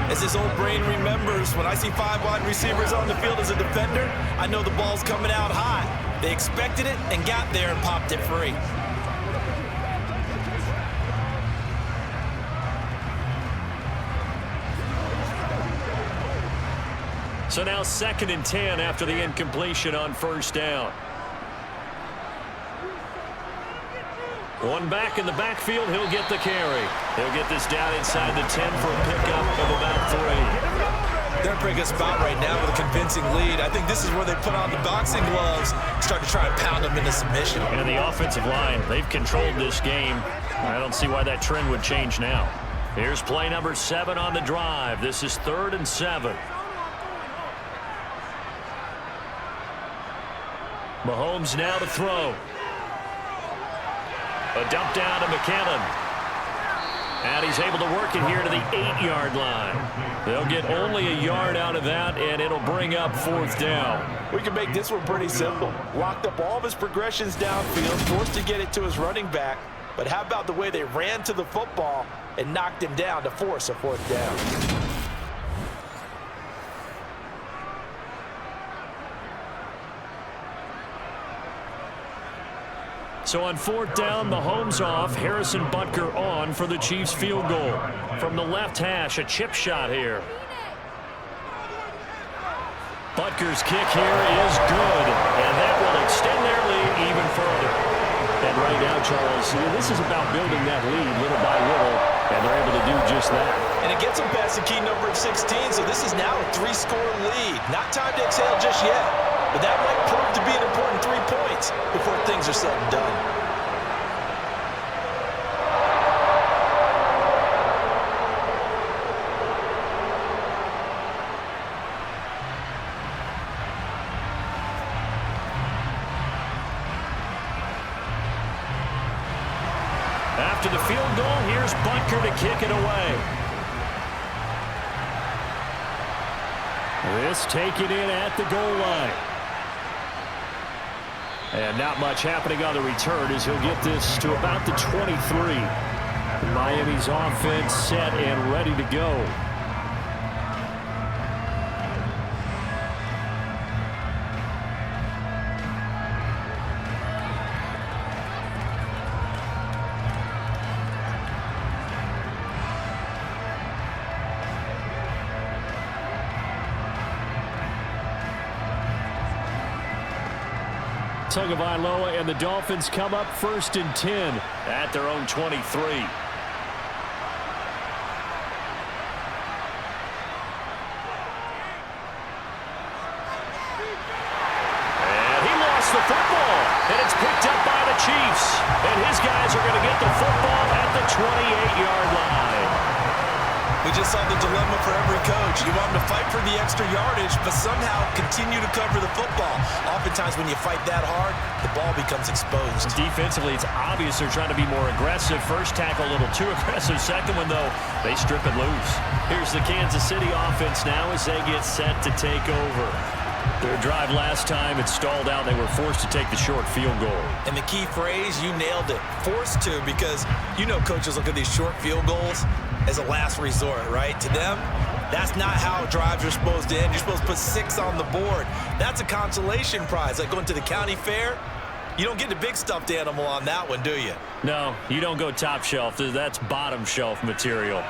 As his old brain remembers, when I see 5 wide receivers on the field as a defender, I know the ball's coming out high. They expected it and got there and popped it free. So now 2nd and 10 after the incompletion on 1st down. One back in the backfield, he'll get the carry. He'll get this down inside the 10 for a pickup of about 3. They're in a pretty good spot right now with a convincing lead. I think this is where they put on the boxing gloves, start to try and pound them into submission. And the offensive line, they've controlled this game. I don't see why that trend would change now. Here's play number 7 on the drive. This is 3rd and 7. Mahomes now to throw. A dump down to McKinnon. And he's able to work it here to the 8-yard line. They'll get only a yard out of that, and it'll bring up 4th down. We can make this one pretty simple. Locked up all of his progressions downfield, forced to get it to his running back. But how about the way they ran to the football and knocked him down to force a 4th down? So on 4th down, Mahomes off, Harrison Butker on for the Chiefs field goal. From the left hash, a chip shot here. Butker's kick here is good, and that will extend their lead even further. And right now, Charles, this is about building that lead little by little, and they're able to do just that. And it gets them past the key number of 16, so this is now a 3-score lead. Not time to exhale just yet. But that might prove to be an important 3 points before things are said and done. After the field goal, here's Butker to kick it away. This taken in at the goal line. And not much happening on the return as he'll get this to about the 23. Miami's offense set and ready to go. Tagovailoa and the Dolphins come up 1st and 10 at their own 23. And he lost the football, and it's picked up by the Chiefs. And his guys are going to get the football at the 28-yard line. We just saw the dilemma for every coach. You want them to fight for the extra yardage, but somehow continue to cover the football. Oftentimes when you fight that hard, the ball becomes exposed. Defensively, it's obvious they're trying to be more aggressive. First tackle a little too aggressive. Second one, though, they strip it loose. Here's the Kansas City offense now as they get set to take over. Their drive last time, it stalled out. They were forced to take the short field goal. And the key phrase, you nailed it. Forced to, because you know coaches look at these short field goals as a last resort, right? To them, that's not how drives are supposed to end. You're supposed to put 6 on the board. That's a consolation prize. Like going to the county fair, you don't get the big stuffed animal on that one, do you? No, you don't go top shelf. That's bottom shelf material.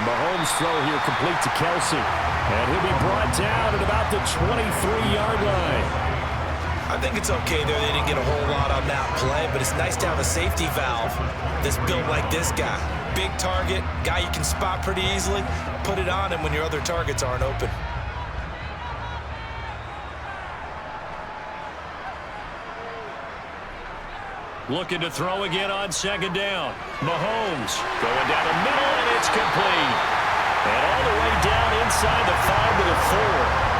Mahomes' throw here complete to Kelsey. And he'll be brought down at about the 23-yard line. I think it's okay there. They didn't get a whole lot on that play, but it's nice to have a safety valve that's built like this guy. Big target, guy you can spot pretty easily. Put it on him when your other targets aren't open. Looking to throw again on 2nd down. Mahomes going down the middle, and it's complete. And all the way down inside the 5 to the 4.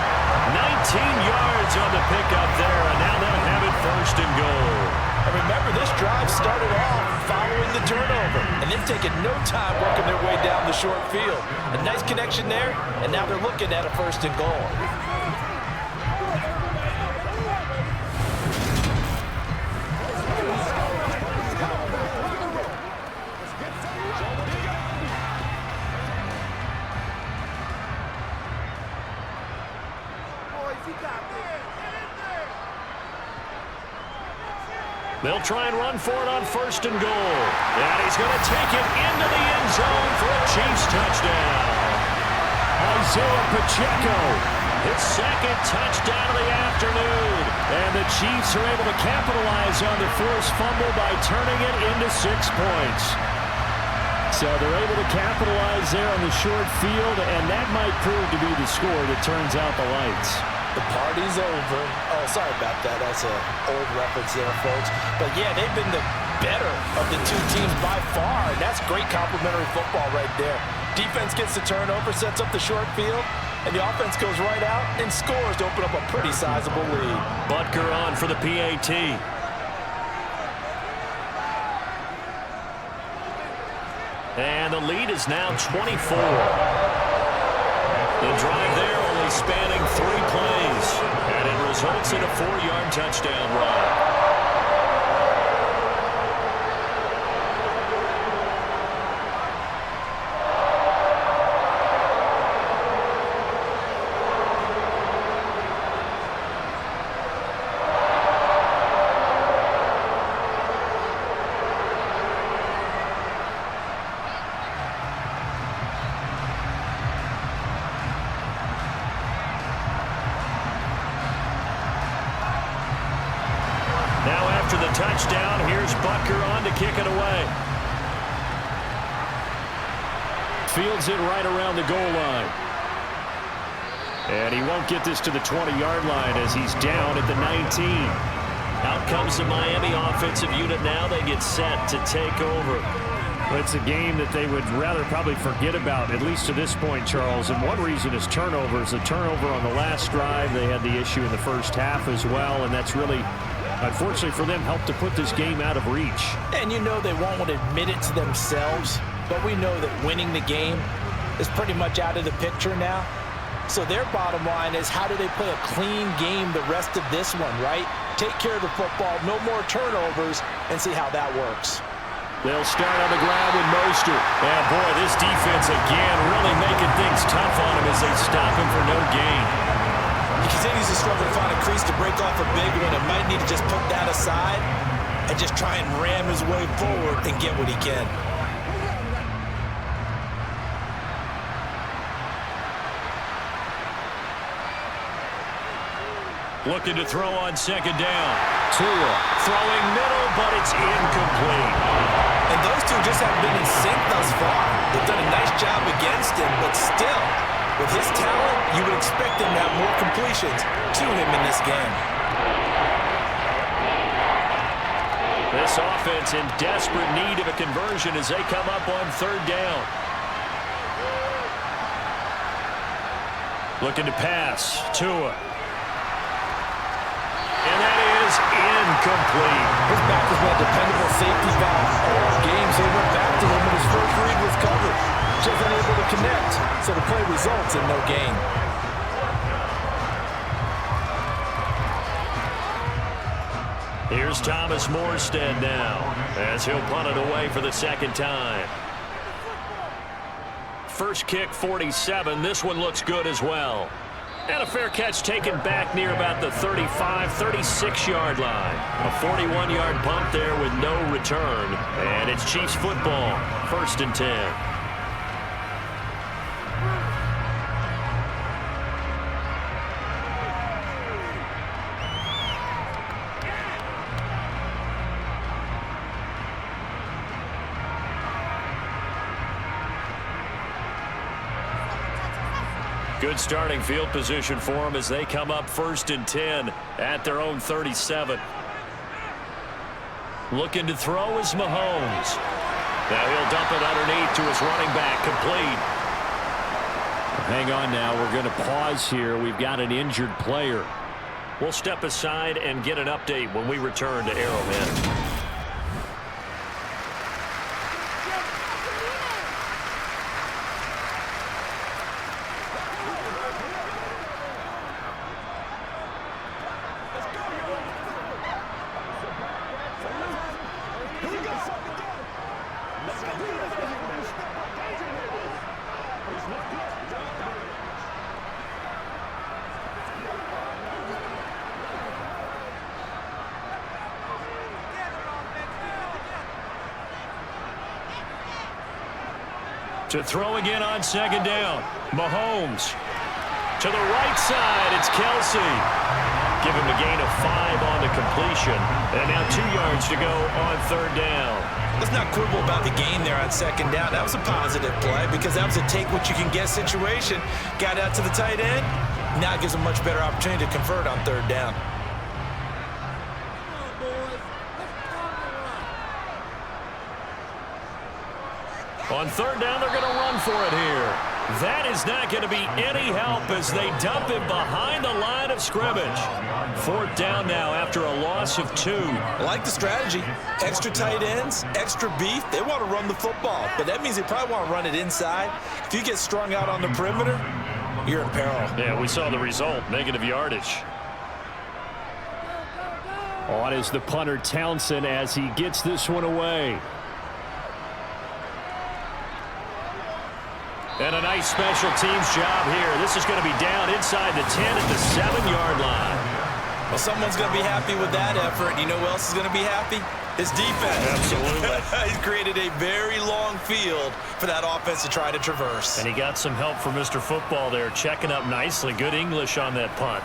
19 yards on the pickup there, and now they'll have it 1st and goal. And remember, this drive started off following the turnover, and they've taken no time working their way down the short field. A nice connection there, and now they're looking at a 1st and goal. They'll try and run for it on 1st and goal. And he's going to take it into the end zone for a Chiefs touchdown. Isaiah Pacheco, his 2nd touchdown of the afternoon. And the Chiefs are able to capitalize on the forced fumble by turning it into 6 points. So they're able to capitalize there on the short field, and that might prove to be the score that turns out the lights. The party's over. Oh, sorry about that. That's an old reference there, folks. But, yeah, they've been the better of the two teams by far, and that's great complimentary football right there. Defense gets the turnover, sets up the short field, and the offense goes right out and scores to open up a pretty sizable lead. Butker on for the PAT. And the lead is now 24. The drive there only spanning 3 plays, and it results in a 4-yard touchdown run. Touchdown. Here's Butker on to kick it away. Fields it right around the goal line. And he won't get this to the 20-yard line as he's down at the 19. Out comes the Miami offensive unit now. They get set to take over. Well, it's a game that they would rather probably forget about, at least to this point, Charles. And one reason is turnovers. The turnover on the last drive, they had the issue in the first half as well, and that's really, unfortunately for them, helped to put this game out of reach. And you know they won't want to admit it to themselves, but we know that winning the game is pretty much out of the picture now. So their bottom line is, how do they play a clean game the rest of this one, right? Take care of the football, no more turnovers, and see how that works. They'll start on the ground with Mostert. And boy, this defense again really making things tough on him as they stop him for no gain. He continues to struggle to find a crease to break off a big one, and might need to just put that aside and just try and ram his way forward and get what he can. Looking to throw on second down. Tua throwing middle, but it's incomplete. And those two just haven't been in sync thus far. They've done a nice job against him, but still, with his talent, you would expect him to have more completions to him in this game. This offense in desperate need of a conversion as they come up on third down. Looking to pass. Tua. And that is incomplete. His back has been a dependable safety valve all games. They went back to him in his first read with cover. Just unable to connect, so the play results in no gain. Here's Thomas Morstead now as he'll punt it away for the second time. First kick, 47. This one looks good as well. And a fair catch taken back near about the 35, 36-yard line. A 41-yard punt there with no return. And it's Chiefs football, 1st and 10. Good starting field position for them as they come up 1st and 10 at their own 37. Looking to throw is Mahomes. Now he'll dump it underneath to his running back, complete. Hang on now. We're going to pause here. We've got an injured player. We'll step aside and get an update when we return to Arrowhead. To throw again on second down. Mahomes. To the right side, it's Kelsey. Give him a gain of 5 on the completion. And now 2 yards to go on third down. Let's not quibble about the gain there on second down. That was a positive play because that was a take-what-you-can-get situation. Got out to the tight end. Now it gives a much better opportunity to convert on third down. On third down, they're going to run for it here. That is not going to be any help as they dump him behind the line of scrimmage. 4th down now after a loss of 2. I like the strategy. Extra tight ends, extra beef. They want to run the football, but that means they probably want to run it inside. If you get strung out on the perimeter, you're in peril. Yeah, we saw the result, negative yardage. On is the punter Townsend as he gets this one away. And a nice special teams job here. This is going to be down inside the 10 at the 7-yard line. Well, someone's going to be happy with that effort. You know who else is going to be happy? His defense. Absolutely. He's created a very long field for that offense to try to traverse. And he got some help from Mr. Football there, checking up nicely. Good English on that punt.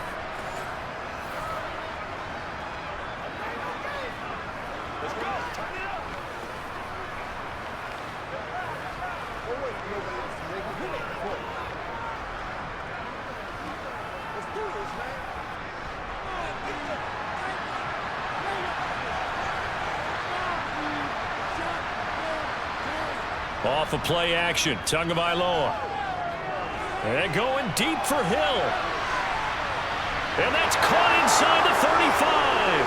Off of play action, Tagovailoa. And going deep for Hill. And that's caught inside the 35.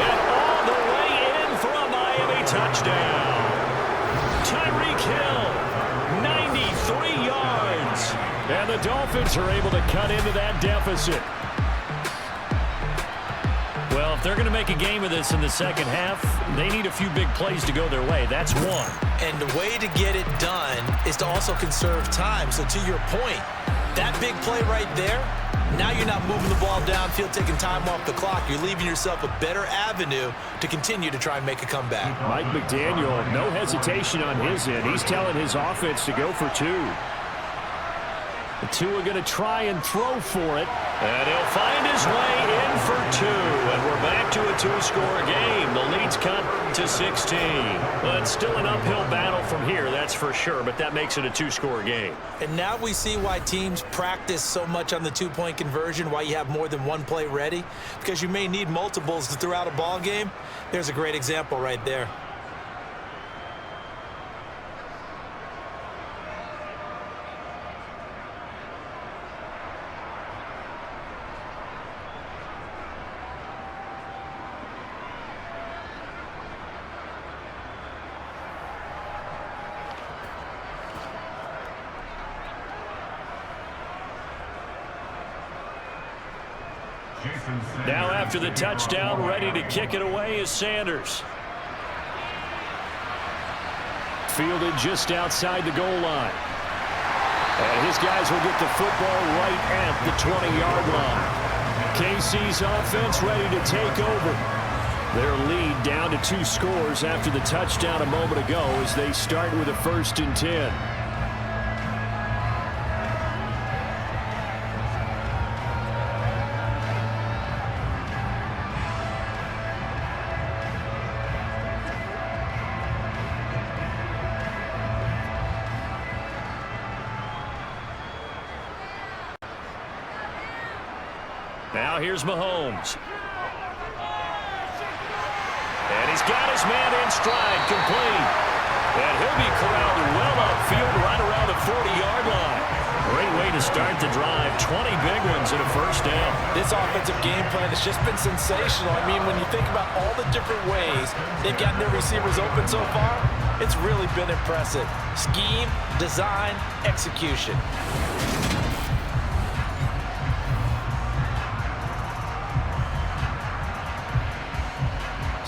And all the way in for a Miami touchdown. Tyreek Hill, And the Dolphins are able to cut into that deficit. Well, if they're going to make a game of this in the second half, they need a few big plays to go their way. That's one. And the way to get it done is to also conserve time. So to your point, that big play right there, now you're not moving the ball downfield, taking time off the clock. You're leaving yourself a better avenue to continue to try and make a comeback. Mike McDaniel, no hesitation on his end. He's telling his offense to go for two. The two are going to try and throw for it. And he'll find his way in for two. And we're back to a two-score game. The lead's cut to 16. Well, it's still an uphill battle from here, that's for sure. But that makes it a two-score game. And now we see why teams practice so much on the two-point conversion, why you have more than one play ready. Because you may need multiples to throw out a ball game. There's a great example right there. Now after the touchdown, ready to kick it away is Sanders. Fielded just outside the goal line. And his guys will get the football right at the 20-yard line. KC's offense ready to take over. Their lead down to 2 scores after the touchdown a moment ago as they start with a 1st and 10. Now here's Mahomes. And he's got his man in stride, complete. And he'll be corralled well upfield right around the 40-yard line. Great way to start the drive. 20 big ones and a 1st down. This offensive game plan has just been sensational. I mean, when you think about all the different ways they've gotten their receivers open so far, it's really been impressive. Scheme, design, execution.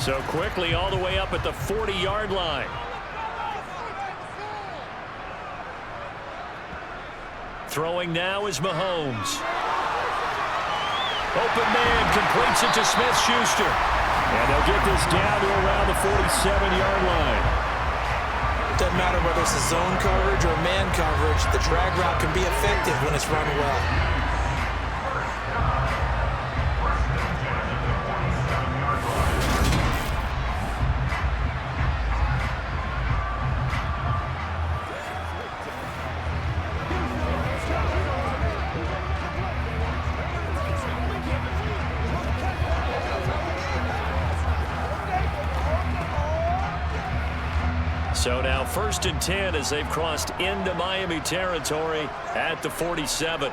So quickly all the way up at the 40-yard line. Throwing now is Mahomes. Open man completes it to Smith-Schuster. And they'll get this down to around the 47-yard line. Doesn't matter whether it's a zone coverage or man coverage, the drag route can be effective when it's run well. So now 1st and 10 as they've crossed into Miami territory at the 47.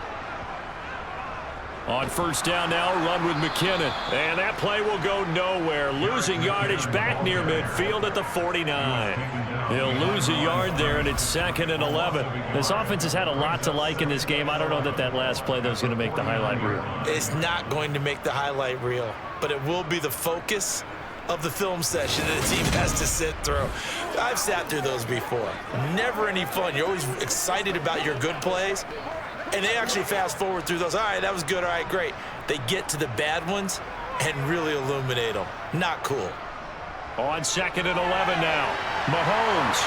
On 1st down now, run with McKinnon. And that play will go nowhere. Losing yardage back near midfield at the 49. He'll lose a yard there, and it's 2nd and 11. This offense has had a lot to like in this game. I don't know that last play, though, is going to make the highlight reel. It's not going to make the highlight reel, but it will be the focus of the film session that a team has to sit through. I've sat through those before. Never any fun. You're always excited about your good plays, and they actually fast forward through those. All right, that was good. All right, great. They get to the bad ones and really illuminate them. Not cool. On 2nd and 11 now. Mahomes.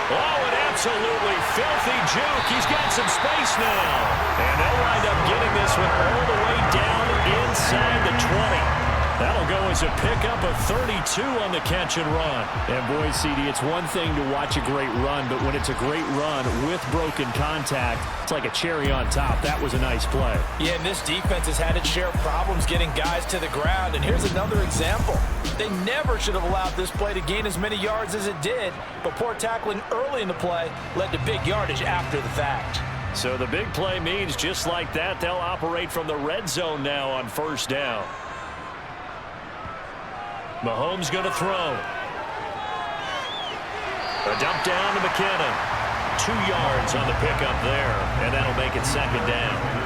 Oh, an absolutely filthy juke. He's got some space now. And they'll wind up getting this one all the way down inside the 20. That'll go as a pickup of 32 on the catch and run. And boy, CD, it's one thing to watch a great run, but when it's a great run with broken contact, it's like a cherry on top. That was a nice play. Yeah, and this defense has had its share of problems getting guys to the ground. And here's another example. They never should have allowed this play to gain as many yards as it did, but poor tackling early in the play led to big yardage after the fact. So the big play means just like that, they'll operate from the red zone now on 1st down. Mahomes going to throw. A dump down to McKinnon. 2 yards on the pickup there, and that'll make it second down.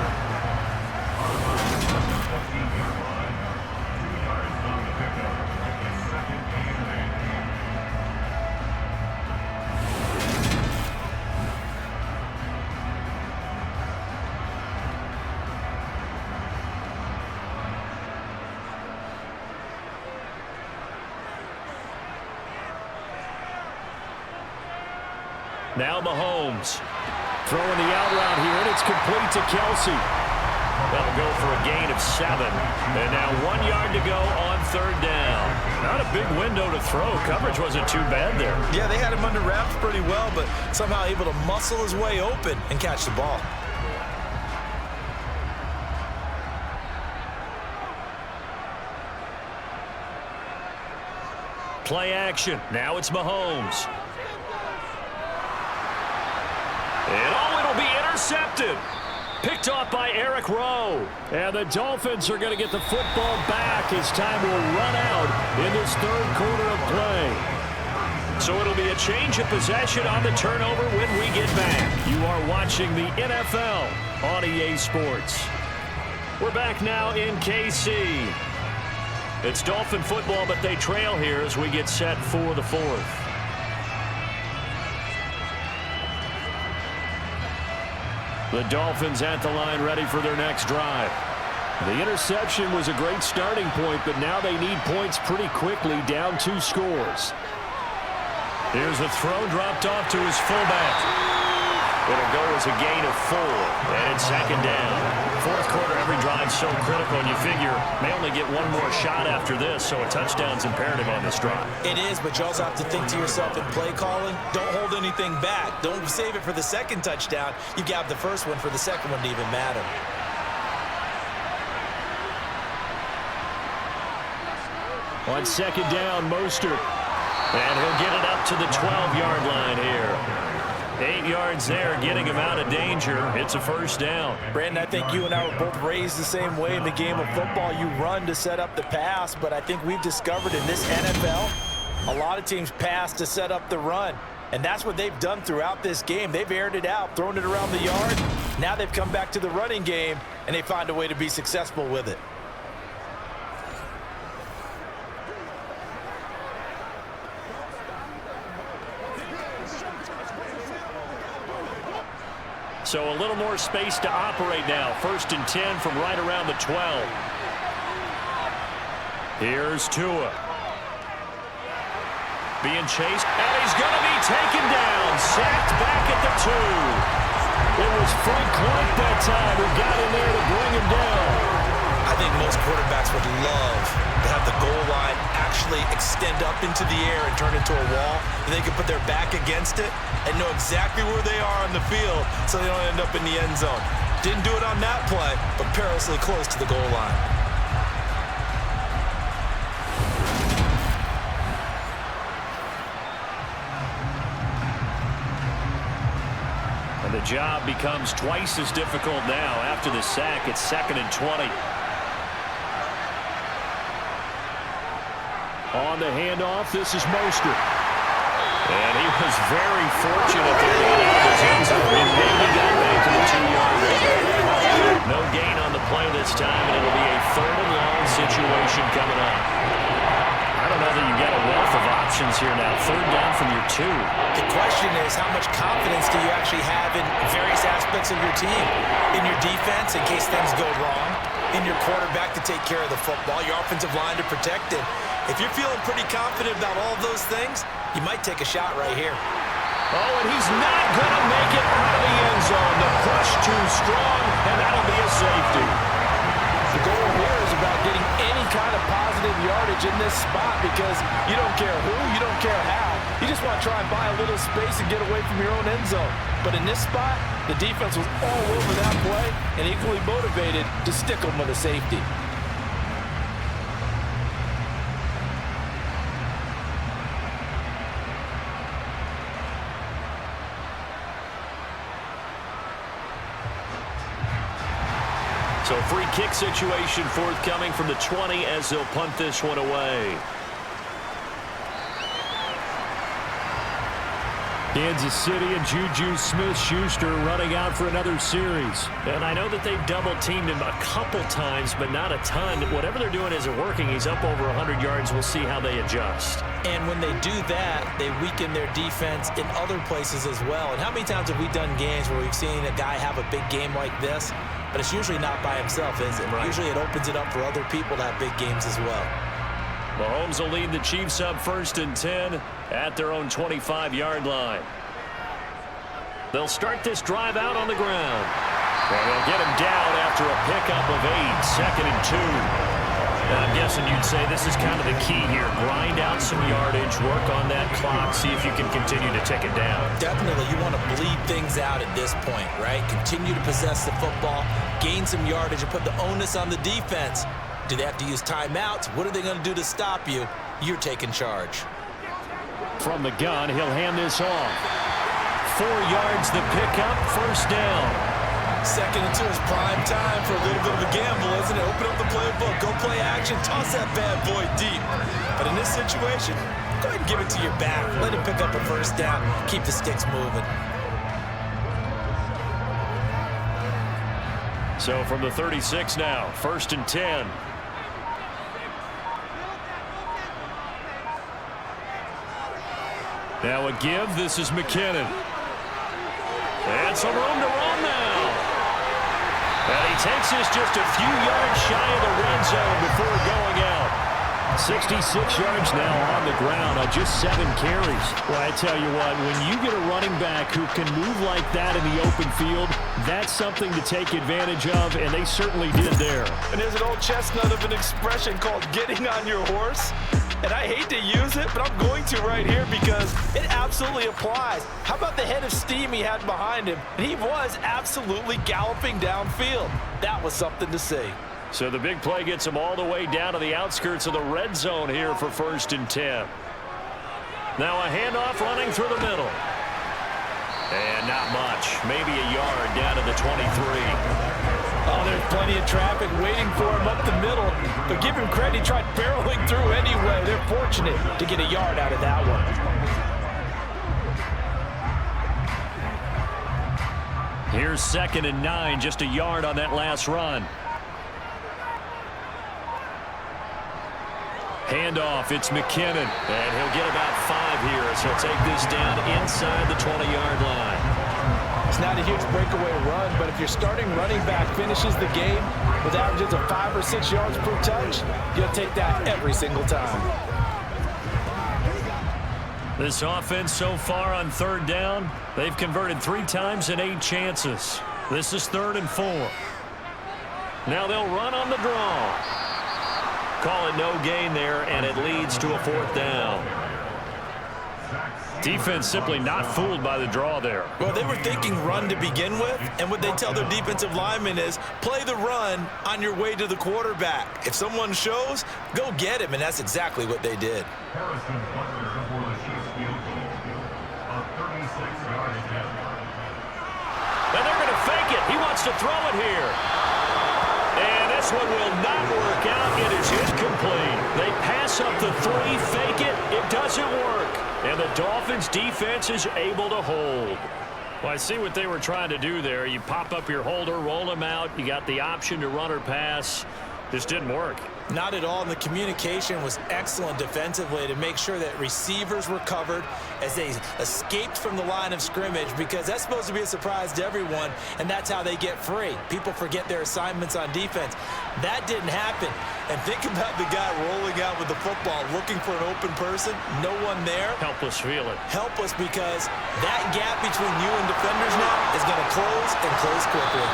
Now Mahomes throwing the out route here, and it's complete to Kelsey. That'll go for a gain of 7. And now 1 yard to go on third down. Not a big window to throw. Coverage wasn't too bad there. Yeah, they had him under wraps pretty well, but somehow able to muscle his way open and catch the ball. Play action. Now it's Mahomes. And it'll be intercepted. Picked off by Eric Rowe. And the Dolphins are going to get the football back as time will run out in this third quarter of play. So it'll be a change of possession on the turnover when we get back. You are watching the NFL on EA Sports. We're back now in KC. It's Dolphin football, but they trail here as we get set for the fourth. The Dolphins at the line ready for their next drive. The interception was a great starting point, but now they need points pretty quickly, down 2 scores. Here's a throw dropped off to his fullback. It'll go as a gain of 4, and it's second down. Fourth quarter, every drive so critical, and you figure may only get one more shot after this, so a touchdown's imperative on this drive. It is, but you also have to think to yourself in play calling, don't hold anything back. Don't save it for the second touchdown. You got the first one for the second one to even matter. On second down, Mostert. And he'll get it up to the 12-yard line here. 8 yards there, getting him out of danger. It's a first down. Brandon, I think you and I were both raised the same way in the game of football. You run to set up the pass, but I think we've discovered in this NFL, a lot of teams pass to set up the run. And that's what they've done throughout this game. They've aired it out, thrown it around the yard. Now they've come back to the running game, and they find a way to be successful with it. So a little more space to operate now. 1st and 10 from right around the 12. Here's Tua. Being chased, and he's going to be taken down. Sacked back at the 2. It was Frank Clark that time who got in there to bring him down. I think most quarterbacks would love to have the goal line actually extend up into the air and turn into a wall, and they can put their back against it and know exactly where they are on the field so they don't end up in the end zone. Didn't do it on that play, but perilously close to the goal line. And the job becomes twice as difficult now. After the sack, it's 2nd and 20. On the handoff, this is Mostert. And he was very fortunate to get out of his end zone. And maybe got back to the 2-yard line. No gain on the play this time, and it'll be a 3rd and long situation coming up. I don't know that you've got a wealth of options here now. 3rd down from your 2. The question is, how much confidence do you actually have in various aspects of your team? In your defense, in case things go wrong. In your quarterback to take care of the football. Your offensive line to protect it. If you're feeling pretty confident about all of those things, you might take a shot right here. Oh, and he's not going to make it out of the end zone. The push too strong, and that'll be a safety. The goal here is about getting any kind of positive yardage in this spot because you don't care who, you don't care how. You just want to try and buy a little space and get away from your own end zone. But in this spot, the defense was all over that play and equally motivated to stick them with a safety. So free kick situation forthcoming from the 20 as they'll punt this one away. Kansas City and Juju Smith-Schuster running out for another series. And I know that they've double-teamed him a couple times, but not a ton. Whatever they're doing isn't working. He's up over 100 yards. We'll see how they adjust. And when they do that, they weaken their defense in other places as well. And how many times have we done games where we've seen a guy have a big game like this, but it's usually not by himself, is it? Right. Usually it opens it up for other people to have big games as well. Mahomes will lead the Chiefs up 1st and 10 at their own 25-yard line. They'll start this drive out on the ground. And they'll get him down after a pickup of 8, 2nd and 2. And I'm guessing you'd say this is kind of the key here. Grind out some yardage, work on that clock, see if you can continue to take it down. Definitely, you want to bleed things out at this point, right? Continue to possess the football, gain some yardage, and put the onus on the defense. Do they have to use timeouts? What are they going to do to stop you? You're taking charge. From the gun, he'll hand this off. 4 yards the pickup, 1st down. 2nd and 2 is prime time for a little bit of a gamble, isn't it? Open up the playbook, go play action, toss that bad boy deep. But in this situation, go ahead and give it to your back. Let him pick up a 1st down. Keep the sticks moving. So from the 36 now, 1st and 10. Now a give. This is McKinnon. And some room to run now. And he takes this just a few yards shy of the red zone before going out. 66 yards now on the ground on just 7 carries. Well, I tell you what, when you get a running back who can move like that in the open field, that's something to take advantage of, and they certainly did there. And there's an old chestnut of an expression called getting on your horse. And I hate to use it, but I'm going to right here because it absolutely applies. How about the head of steam he had behind him? And he was absolutely galloping downfield. That was something to see. So the big play gets him all the way down to the outskirts of the red zone here for 1st and 10. Now a handoff running through the middle. And not much. Maybe a yard down to the 23. Oh, there's plenty of traffic waiting for him up the middle. But give him credit, he tried barreling through anyway. They're fortunate to get a yard out of that one. Here's 2nd and 9, just a yard on that last run. Handoff, it's McKinnon. And he'll get about 5 here, so he'll take this down inside the 20-yard line. It's not a huge breakaway run, but if your starting running back finishes the game with averages of 5 or 6 yards per touch, you'll take that every single time. This offense so far on 3rd down, they've converted 3 times in 8 chances. This is 3rd and 4. Now they'll run on the draw. Call it no gain there, and it leads to a 4th down. Defense simply not fooled by the draw there. Well, they were thinking run to begin with, and what they tell their defensive linemen is play the run on your way to the quarterback. If someone shows, go get him, and that's exactly what they did. And they're going to fake it. He wants to throw it here. And this one will not work out. It is incomplete. They pass up the 3, fake it. It doesn't work. And the Dolphins defense is able to hold. Well, I see what they were trying to do there. You pop up your holder, roll him out. You got the option to run or pass. Just didn't work. Not at all, and the communication was excellent defensively to make sure that receivers were covered as they escaped from the line of scrimmage, because that's supposed to be a surprise to everyone, and that's how they get free. People forget their assignments on defense. That didn't happen. And think about the guy rolling out with the football, looking for an open person, no one there. Helpless feeling. Helpless, because that gap between you and defenders now is going to close and close quickly.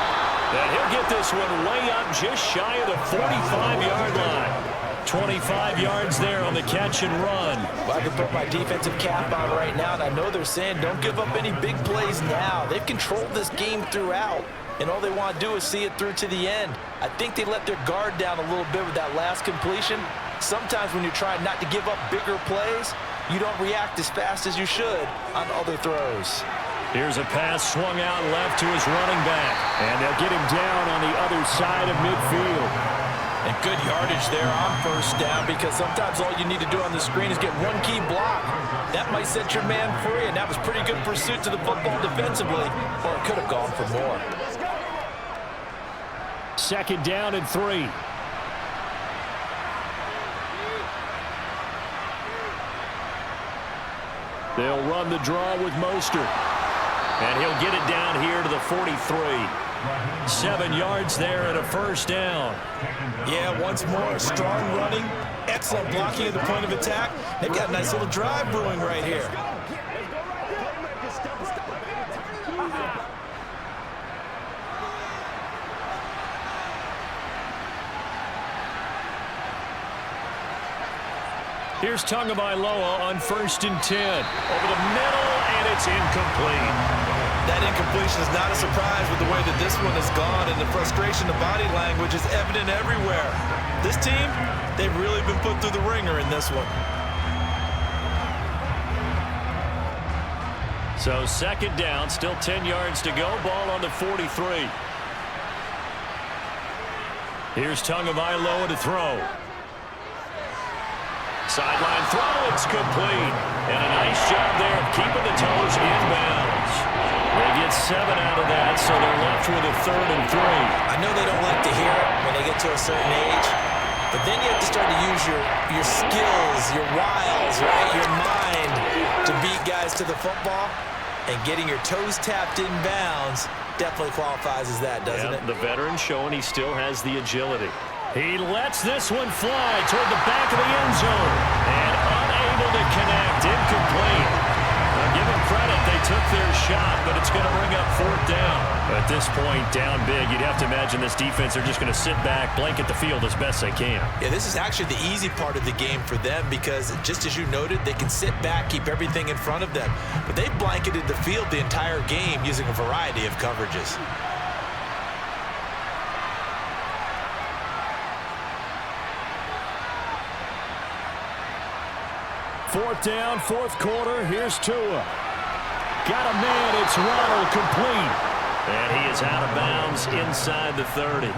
And he'll get this one way up just shy of the 45-yard line. 25 yards there on the catch and run. Well, I can put my defensive cap on right now, and I know they're saying don't give up any big plays now. They've controlled this game throughout, and all they want to do is see it through to the end. I think they let their guard down a little bit with that last completion. Sometimes when you're trying not to give up bigger plays, you don't react as fast as you should on other throws. Here's a pass swung out left to his running back. And they'll get him down on the other side of midfield. And good yardage there on first down, because sometimes all you need to do on the screen is get one key block. That might set your man free, and that was pretty good pursuit to the football defensively, or it could have gone for more. 2nd down and 3. They'll run the draw with Mostert. And he'll get it down here to the 43. 7 yards there and a first down. Yeah, once more, strong running, excellent blocking at the point of attack. They've got a nice little drive brewing right here. Here's Tagovailoa on 1st and 10. Over the middle, and it's incomplete. That incompletion is not a surprise with the way that this one has gone, and the frustration of body language is evident everywhere. This team, they've really been put through the ringer in this one. So 2nd down, still 10 yards to go. Ball on the 43. Here's Tagovailoa to throw. Sideline throw, it's complete. And a nice job there of keeping the toes in bounds. They get 7 out of that, so they're left with a 3rd and 3. I know they don't like to hear it when they get to a certain age, but then you have to start to use your skills, your wiles, right, your mind to beat guys to the football. And getting your toes tapped in bounds definitely qualifies as that, doesn't it? The veteran showing he still has the agility. He lets this one fly toward the back of the end zone. And unable to connect. Incomplete. Now give them credit. They took their shot, but it's going to bring up 4th down. At this point, down big, you'd have to imagine this defense are just going to sit back, blanket the field as best they can. Yeah, this is actually the easy part of the game for them because, just as you noted, they can sit back, keep everything in front of them. But they've blanketed the field the entire game using a variety of coverages. 4th down, 4th quarter. Here's Tua. Got a man. It's Waddle, complete. And he is out of bounds inside the 30.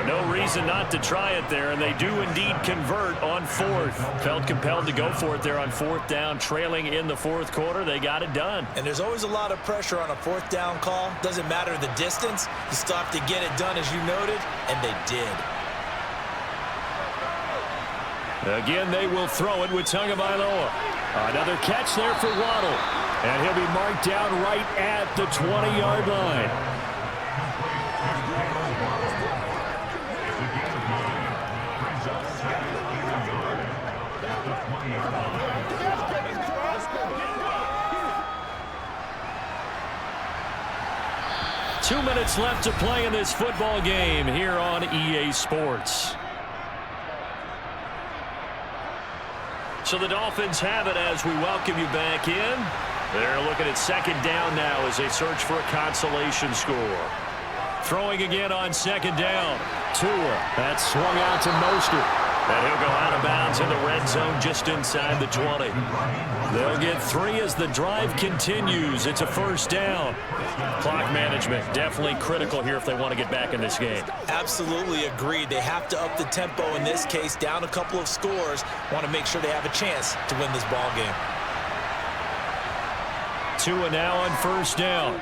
No reason not to try it there, and they do indeed convert on 4th. Felt compelled to go for it there on 4th down, trailing in the 4th quarter. They got it done. And there's always a lot of pressure on a 4th down call. Doesn't matter the distance. You still have to get it done, as you noted, and they did. Again, they will throw it with Tagovailoa. Another catch there for Waddle. And he'll be marked down right at the 20-yard line. Two minutes left to play in this football game here on EA Sports. So the Dolphins have it as we welcome you back in. They're looking at 2nd down now as they search for a consolation score. Throwing again on 2nd down. Tua. That's swung out to Mostert. And he'll go out of bounds in the red zone just inside the 20. They'll get 3 as the drive continues. It's a 1st down. Clock management definitely critical here if they want to get back in this game. Absolutely agreed. They have to up the tempo in this case, down a couple of scores. Want to make sure they have a chance to win this ball game. Tua now on 1st down.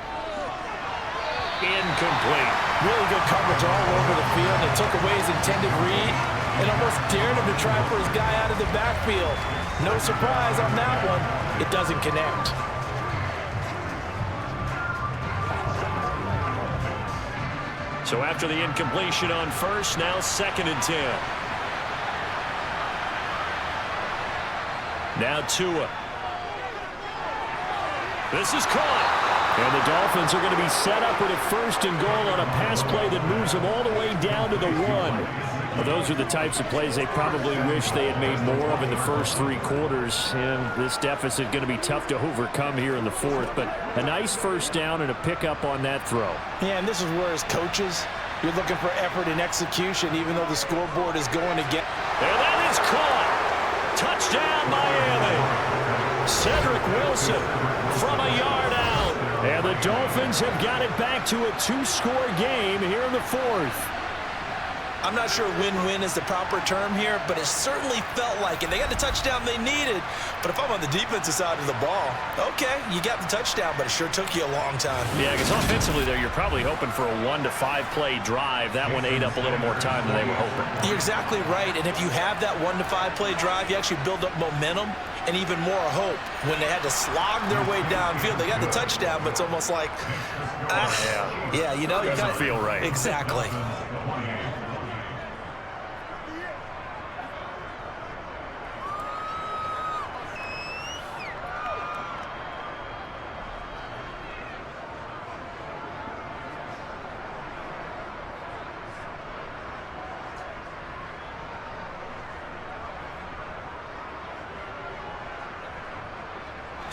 Incomplete. Really good coverage all over the field. It took away his intended read and almost dared him to try for his guy out of the backfield. No surprise on that one. It doesn't connect. So after the incompletion on 1st, now 2nd and 10. Now Tua. This is caught. And the Dolphins are going to be set up with a 1st and goal on a pass play that moves them all the way down to the 1. Well, those are the types of plays they probably wish they had made more of in the first 3 quarters. And this deficit going to be tough to overcome here in the 4th. But a nice 1st down and a pickup on that throw. Yeah, and this is where as coaches, you're looking for effort and execution, even though the scoreboard is going to get. And that is caught. Touchdown, Miami. Cedric Wilson from a yard out. And the Dolphins have got it back to a 2-score game here in the 4th. I'm not sure win-win is the proper term here, but it certainly felt like it. They got the touchdown they needed, but if I'm on the defensive side of the ball, okay, you got the touchdown, but it sure took you a long time. Yeah, because offensively there, you're probably hoping for a 1 to 5 play drive. That one ate up a little more time than they were hoping. You're exactly right, and if you have that 1 to 5 play drive, you actually build up momentum and even more hope. When they had to slog their way downfield, they got the touchdown, but it's almost like, yeah, you know, it doesn't feel right. Exactly.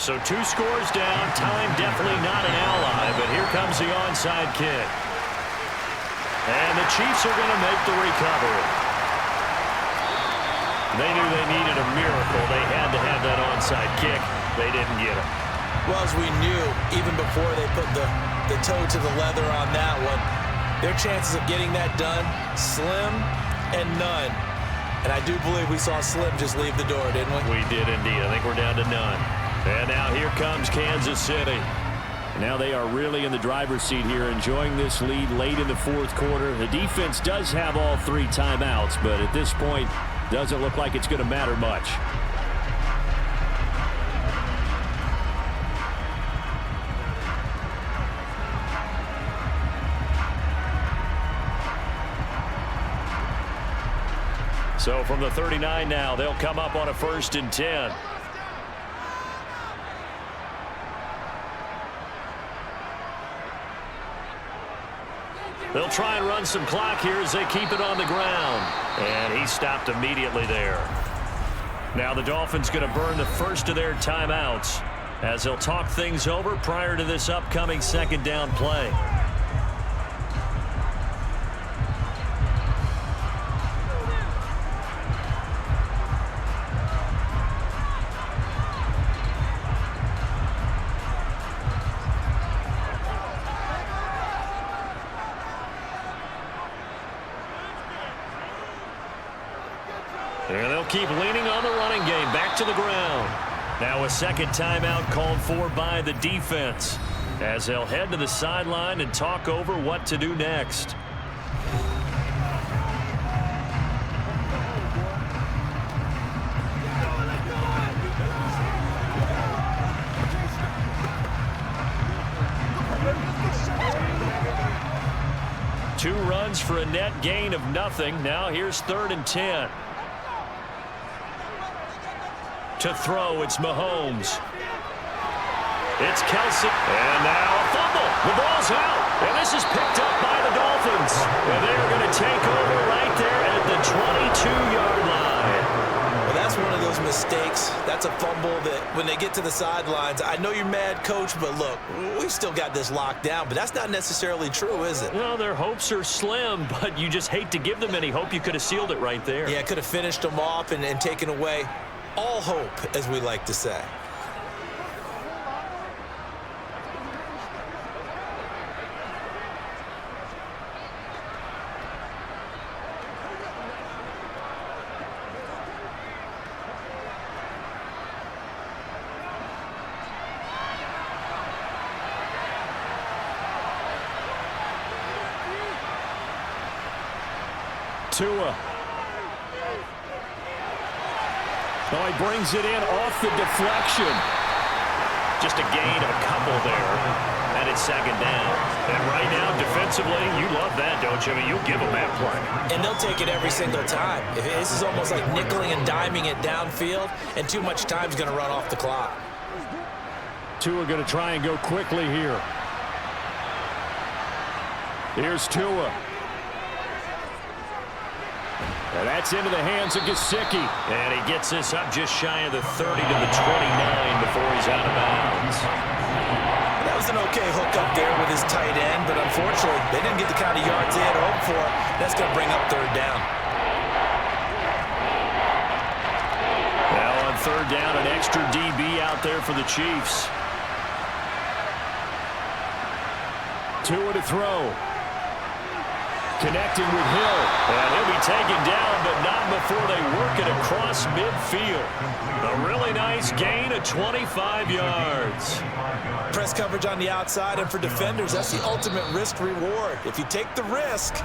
So 2 scores down, time definitely not an ally, but here comes the onside kick. And the Chiefs are going to make the recovery. They knew they needed a miracle. They had to have that onside kick. They didn't get it. Well, as we knew, even before they put the toe to the leather on that one, their chances of getting that done, slim and none. And I do believe we saw Slim just leave the door, didn't we? We did indeed. I think we're down to none. And now here comes Kansas City. Now they are really in the driver's seat here, enjoying this lead late in the 4th quarter. The defense does have all 3 timeouts, but at this point, doesn't look like it's going to matter much. So from the 39 now, they'll come up on a 1st and 10. They'll try and run some clock here as they keep it on the ground. And he stopped immediately there. Now the Dolphins going to burn the first of their timeouts as they'll talk things over prior to this upcoming 2nd down play. And they'll keep leaning on the running game. Back to the ground. Now a 2nd timeout called for by the defense as they'll head to the sideline and talk over what to do next. Two runs for a net gain of nothing. Now here's 3rd and 10. To throw, it's Mahomes. It's Kelsey. And now a fumble. The ball's out. And this is picked up by the Dolphins. And they're going to take over right there at the 22-yard line. Well, that's one of those mistakes. That's a fumble that when they get to the sidelines, I know you're mad, Coach, but look, we've still got this locked down. But that's not necessarily true, is it? Well, their hopes are slim, but you just hate to give them any hope. You could have sealed it right there. Yeah, could have finished them off and taken away all hope, as we like to say. Tua. Oh, he brings it in off the deflection. Just a gain of a couple there. And it's 2nd down. And right now, defensively, you love that, don't you? I mean, you'll give them that play. And they'll take it every single time. This is almost like nickeling and diming it downfield, and too much time's going to run off the clock. Tua going to try and go quickly here. Here's Tua. And that's into the hands of Gesicki. And he gets this up just shy of the 30 to the 29 before he's out of bounds. That was an okay hook up there with his tight end, but unfortunately, they didn't get the kind of yards they had hoped for. That's going to bring up 3rd down. Now on 3rd down, an extra DB out there for the Chiefs. Tua to throw. connecting with Hill. And he'll be taken down, but not before they work it across midfield. A really nice gain of 25 yards. Press coverage on the outside, and for defenders, that's the ultimate risk-reward. If you take the risk,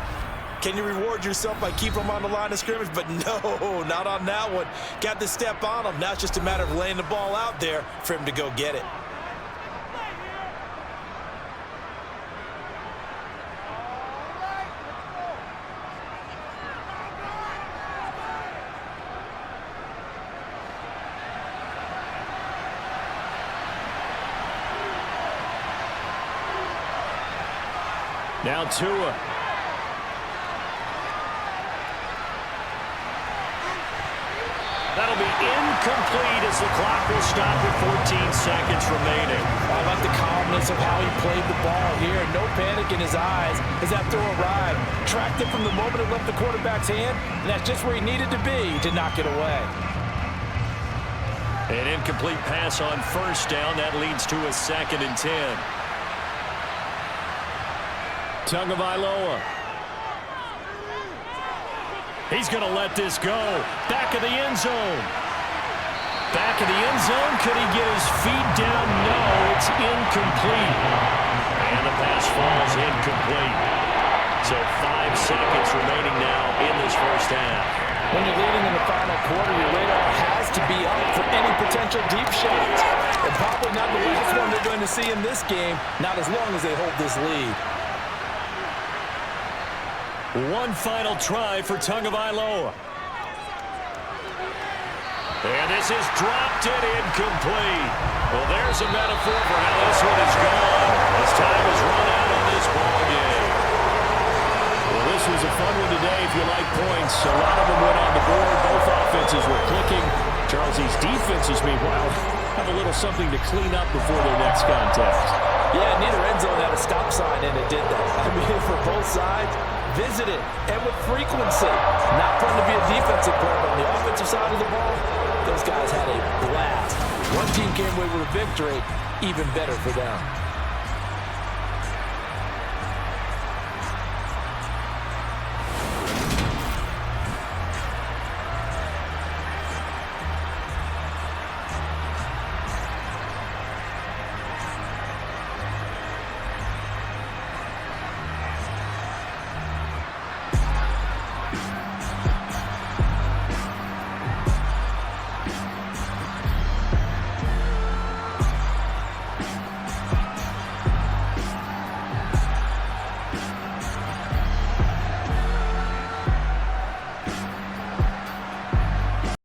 can you reward yourself by keeping them on the line of scrimmage? But no, not on that one. Got to step on them. Now it's just a matter of laying the ball out there for him to go get it. Now Tua. That'll be incomplete as the clock will stop with 14 seconds remaining. I like the calmness of how he played the ball here. No panic in his eyes as that throw arrived. Tracked it from the moment it left the quarterback's hand, and that's just where he needed to be to knock it away. An incomplete pass on first down. That leads to a 2nd and 10. Tagovailoa. He's going to let this go. Back of the end zone. Back of the end zone. Could he get his feet down? No, it's incomplete. And the pass falls incomplete. So 5 seconds remaining now in this first half. When you're leading in the final quarter, your radar has to be up for any potential deep shots. And probably not the last one they're going to see in this game, not as long as they hold this lead. One final try for Tagovailoa. And this is dropped and incomplete. Well, there's a metaphor for how this one is gone as time has run out on this ball game. Well, this was a fun one today if you like points. A lot of them went on the board. Both offenses were clicking. Charles, these defenses, meanwhile, have a little something to clean up before their next contest. Yeah, neither end zone had a stop sign, and it did that. I mean, for both sides, visit it, and with frequency. Not fun to be a defensive player, but on the offensive side of the ball, those guys had a blast. One team came away with a victory, even better for them.